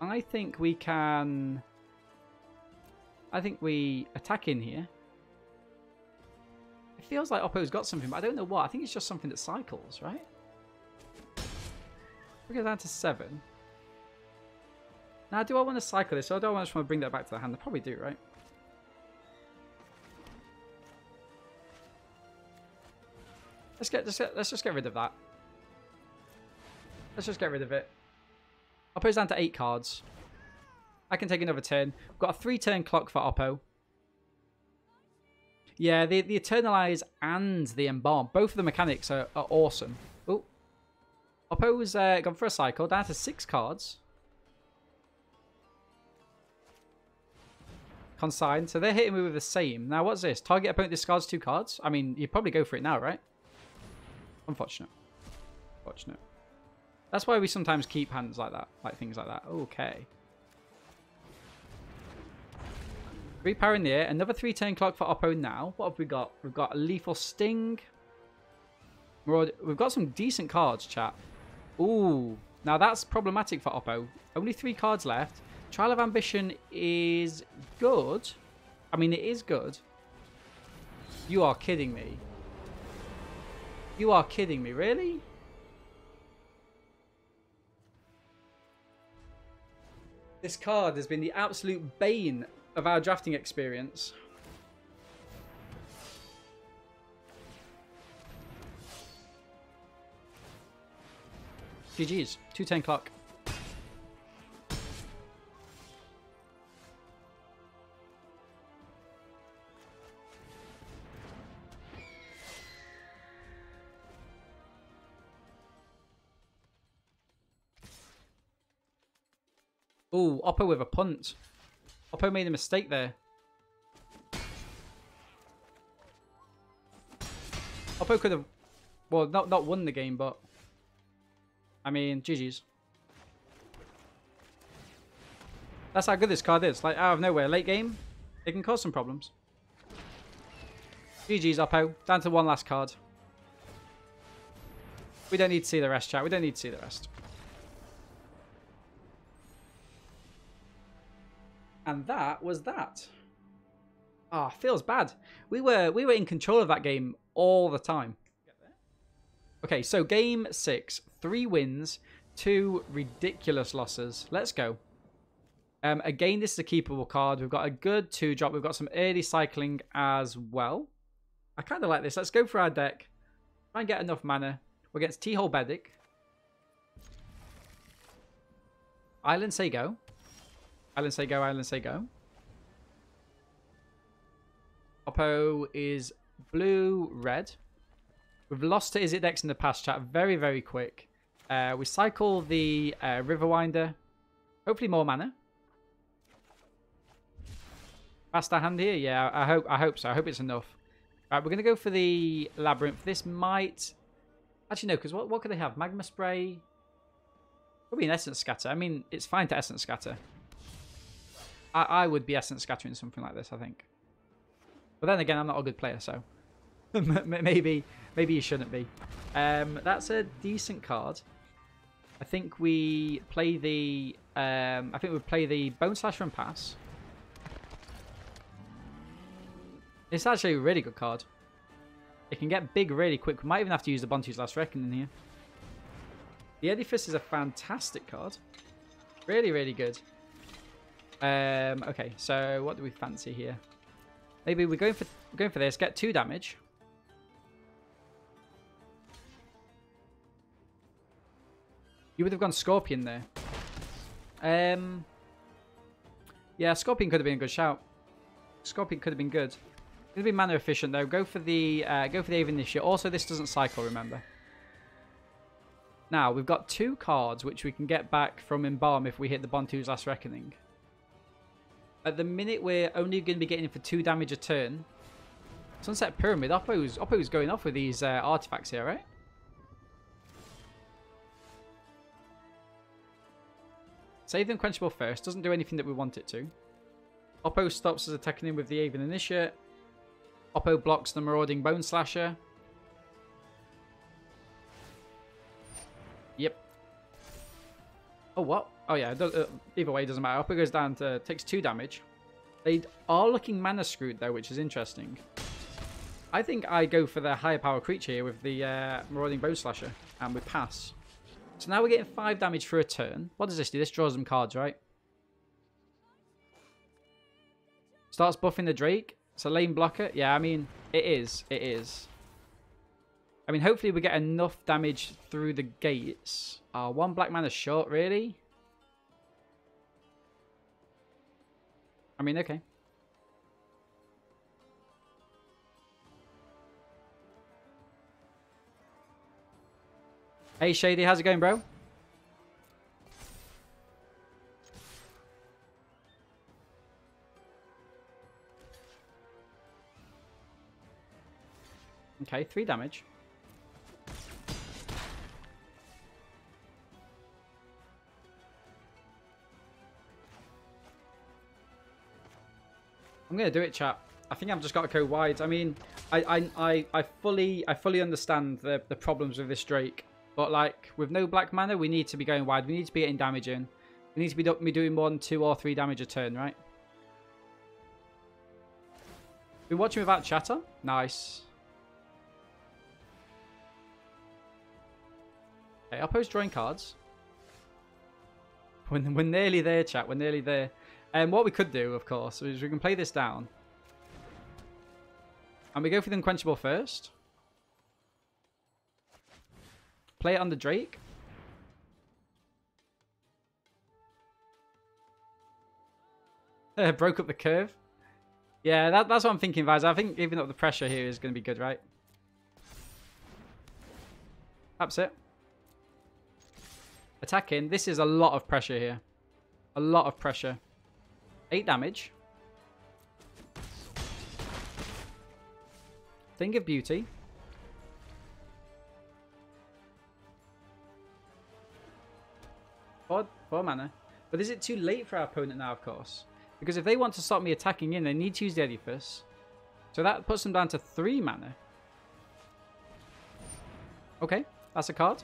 I think we can... I think we attack in here. It feels like Oppo's got something, but I don't know what. I think it's just something that cycles, right? We go down to 7. Now, do I want to cycle this, or do I just want to bring that back to the hand? I probably do, right? Let's just get rid of that. Let's just get rid of it. Oppo's down to 8 cards. I can take another turn. We've got a 3-turn clock for Oppo. Yeah, the Eternalize and the Embalm. Both of the mechanics are awesome. Oh. Oppo's gone for a cycle. Down to 6 cards. Consign. So they're hitting me with the same. Now, what's this? Target opponent discards 2 cards? I mean, you'd probably go for it now, right? Unfortunate. Unfortunate. That's why we sometimes keep hands like that. Like things like that. Okay. 3 power in the air. Another 3-turn clock for Oppo now. What have we got? We've got a Lethal Sting. We've got some decent cards, chat. Ooh. Now that's problematic for Oppo. Only 3 cards left. Trial of Ambition is good. I mean, it is good. You are kidding me. You are kidding me. Really? This card has been the absolute bane of our drafting experience. GG's. 2-turn clock. Ooh, Oppo with a punt. Oppo made a mistake there. Oppo could have, well, not won the game, but I mean, GG's. That's how good this card is. Like, out of nowhere, late game, it can cause some problems. GG's, Oppo. Down to 1 last card. We don't need to see the rest, chat. We don't need to see the rest. And that was that. Ah, feels bad. We were in control of that game all the time. Okay, so game 6. 3 wins, 2 ridiculous losses. Let's go. Again, this is a keepable card. We've got a good 2-drop. We've got some early cycling as well. I kind of like this. Let's go for our deck. Try and get enough mana. We're against T-Hole Bedic. Island say go. Island say go, Island say go. Oppo is blue, red. We've lost to Is It Dex in the past, chat. Very, very quick. We cycle the Riverwinder. Hopefully more mana. Faster hand here? Yeah, I hope so. I hope it's enough. Alright, we're going to go for the Labyrinth. This might... Actually, no, because what could they have? Magma Spray? Probably an Essence Scatter. I mean, it's fine to Essence Scatter. I would be Essence Scattering something like this, I think. But then again, I'm not a good player, so... maybe you shouldn't be. That's a decent card. I think we play the... Bone Slasher and pass. It's actually a really good card. It can get big really quick. We might even have to use the Bontu's Last Reckoning here. The Edifice is a fantastic card. Really, really good. Okay, so what do we fancy here? Maybe we're going for this. Get 2 damage. You would have gone Scorpion there. Yeah, Scorpion could have been a good shout. Scorpion could have been good. It'll be mana efficient though. Go for the Aven this year. Also, this doesn't cycle, remember. Now, we've got 2 cards which we can get back from Embalm if we hit the Bontu's Last Reckoning. At the minute, we're only going to be getting in for 2 damage a turn. Sunset Pyramid. Oppo's going off with these artifacts here, right? Save the Unquenchable first. Doesn't do anything that we want it to. Oppo stops us attacking him with the Aven Initiate. Oppo blocks the Marauding Bone Slasher. Yep. Oh, what? Oh, yeah. Either way, it doesn't matter. Oppo goes down to... takes 2 damage. They are looking mana screwed, though, which is interesting. I think I go for the higher power creature here with the Marauding Bone Slasher. And we pass. So now we're getting 5 damage for a turn. What does this do? This draws them cards, right? Starts buffing the Drake. It's a lane blocker. Yeah, I mean, it is. It is. I mean, hopefully we get enough damage through the gates. 1 black mana short, really? I mean, okay. Hey, Shady, how's it going, bro? Okay, 3 damage. I'm gonna do it, chat. I think I've just got to go wide. I mean, I fully understand the problems with this Drake, but like with no black mana, we need to be going wide. We need to be getting damage in. We need to be doing 1, 2, or 3 damage a turn, right? Been watching without chatter. Nice. Okay, Oppo's drawing cards. We're nearly there, chat. We're nearly there. And what we could do, of course, is we can play this down. And we go for the Unquenchable first. Play it on the Drake. Broke up the curve. Yeah, that's what I'm thinking, Vaz. I think giving up the pressure here is going to be good, right? That's it. Attacking. This is a lot of pressure here. A lot of pressure. 8 damage. Thing of Beauty. Four mana. But is it too late for our opponent now, of course? Because if they want to stop me attacking in, they need to use the Edifice. So that puts them down to 3 mana. Okay, that's a card.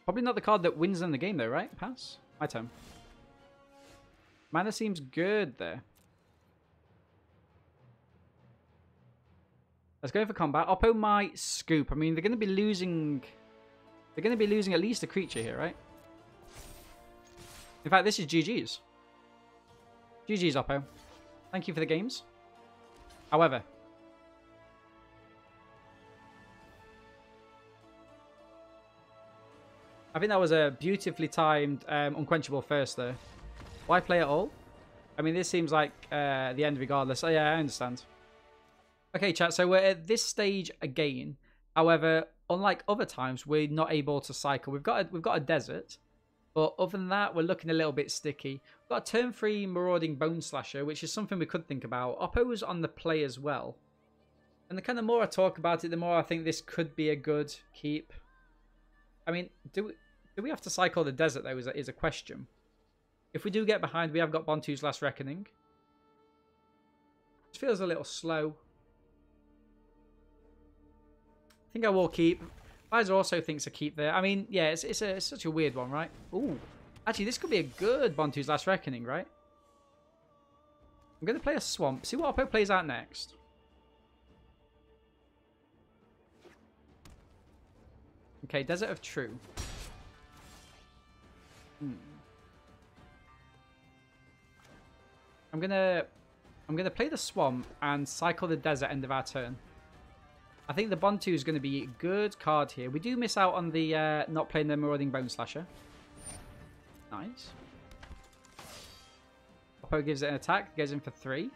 Probably not the card that wins them the game, though, right? Pass. My turn. Mana seems good there. Let's go for combat. Oppo might scoop. I mean, they're going to be losing... They're going to be losing at least a creature here, right? In fact, this is GG's. GG's, Oppo. Thank you for the games. However, I think that was a beautifully timed unquenchable first there. Why play at all? I mean, this seems like the end regardless. Oh, yeah, I understand. Okay, chat, so we're at this stage again. However, unlike other times, we're not able to cycle. We've got a desert, but other than that, we're looking a little bit sticky. We've got a turn 3 marauding bone slasher, which is something we could think about. Oppo's on the play as well. And the kind of more I talk about it, the more I think this could be a good keep. I mean, do we have to cycle the desert, though, is a question. If we do get behind, we have got Bontu's Last Reckoning. This feels a little slow. I think I will keep. Visor also thinks a keep there. I mean, yeah, it's such a weird one, right? Ooh. Actually, this could be a good Bontu's Last Reckoning, right? I'm going to play a Swamp. See what Oppo plays out next. Okay, Desert of True. I'm gonna play the Swamp and cycle the Desert end of our turn. I think the Bontu is going to be a good card here. We do miss out on the not playing the Marauding Bone Slasher. Nice. Oppo gives it an attack, goes in for 3.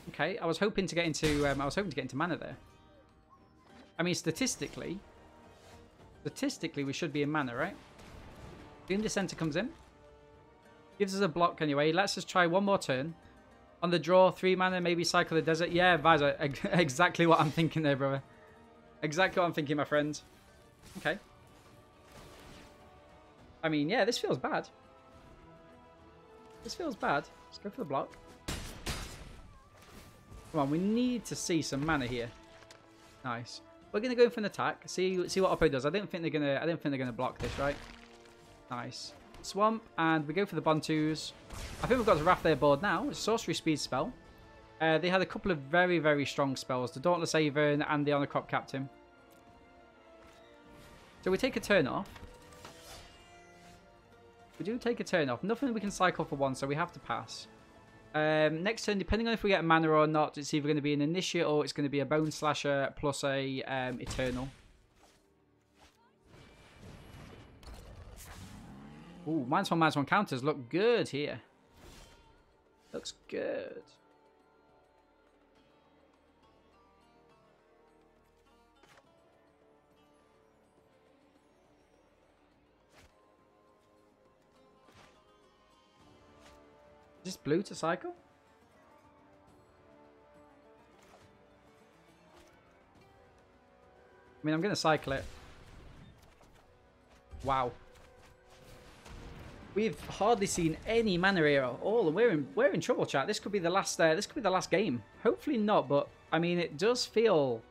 Okay, I was hoping to get into mana there. I mean, statistically, we should be in mana, right? Doom Descenter comes in. Gives us a block anyway. Let's just try one more turn. On the draw, 3 mana, maybe cycle the desert. Yeah, Visor, exactly what I'm thinking there, brother. Exactly what I'm thinking, my friend. Okay. I mean, yeah, this feels bad. This feels bad. Let's go for the block. Come on, we need to see some mana here. Nice. We're gonna go for an attack. See what Oppo does. I don't think they're gonna block this, right? Nice. Swamp, and we go for the Bontus. I think we've got to Wrath their board now. It's a sorcery speed spell. They had a couple of very, very strong spells. The Dauntless Avon and the Honor Crop Captain. So we take a turn off. We do take a turn off. Nothing we can cycle for one, so we have to pass. Next turn, depending on if we get a mana or not, it's either going to be an Initiate or it's going to be a Bone Slasher plus a Eternal. Ooh, -1/-1 counters look good here. Looks good. Is this blue to cycle? I mean, I'm going to cycle it. Wow. We've hardly seen any mana here at all, and we're in trouble, chat. This could be the last. This could be the last game. Hopefully not, but I mean, it does feel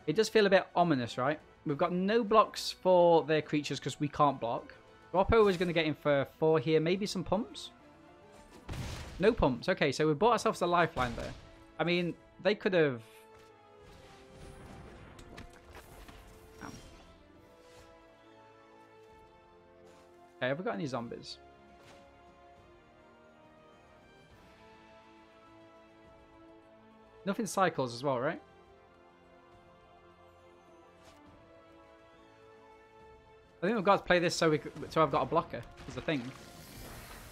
a bit ominous, right? We've got no blocks for their creatures because we can't block. Oppo is going to get in for 4 here. Maybe some pumps. No pumps. Okay, so we bought ourselves a lifeline there. I mean, they could have. Okay, have we got any zombies? Nothing cycles as well, right? I think we've got to play this so I've got a blocker is the thing.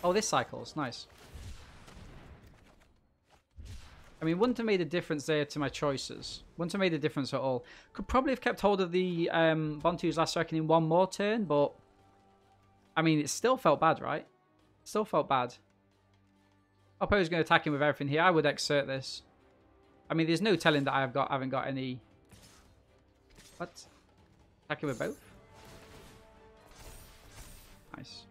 Oh, this cycles. Nice. I mean, wouldn't have made a difference there to my choices. Wouldn't have made a difference at all. Could probably have kept hold of the Bontu's Last Reckoning one more turn, but I mean, it still felt bad, right? Still felt bad. Oppo's going to attack him with everything here. I would exert this. I mean, there's no telling that I haven't got any. What? Attack him with both? Nice.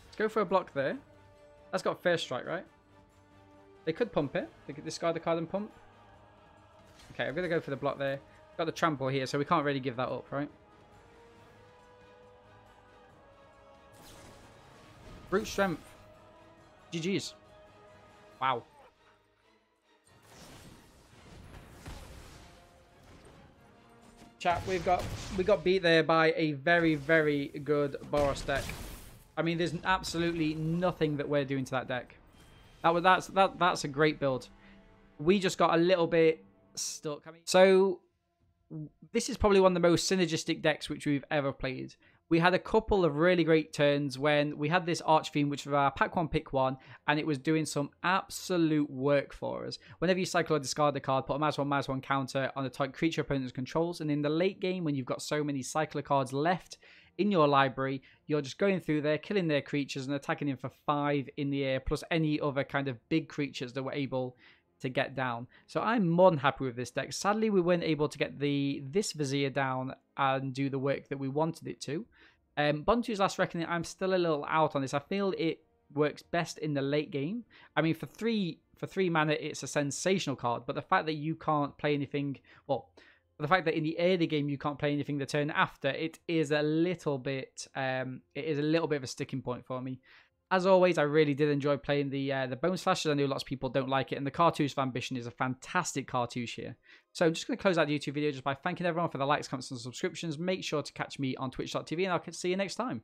Let's go for a block there. That's got first strike, right? They could pump it. They could discard the card and pump. Okay, I'm going to go for the block there. Got the trample here, so we can't really give that up, right? Brute Strength. GG's. Wow. Chat, we got beat there by a very, very good Boros deck. I mean, there's absolutely nothing that we're doing to that deck. That's a great build. We just got a little bit stuck. I mean, so this is probably one of the most synergistic decks which we've ever played. We had a couple of really great turns when we had this Archfiend, which was our pack one, pick one, and it was doing some absolute work for us. Whenever you cycle or discard a card, put a -1/-1 counter on a target creature opponent's controls, and in the late game, when you've got so many cycler cards left in your library, you're just going through there, killing their creatures and attacking them for 5 in the air, plus any other kind of big creatures that were able to get down. So I'm more than happy with this deck. Sadly, we weren't able to get this Vizier down and do the work that we wanted it to. Buntu's Last Reckoning, I'm still a little out on this. I feel it works best in the late game. I mean, for three mana, it's a sensational card, but the fact that you can't play anything, well, the fact that in the early game you can't play anything the turn after, it is a little bit of a sticking point for me. As always, I really did enjoy playing the Bone Slashers. I know lots of people don't like it, and the Cartouche of Ambition is a fantastic cartouche here. So I'm just going to close out the YouTube video just by thanking everyone for the likes, comments, and subscriptions. Make sure to catch me on twitch.tv, and I'll see you next time.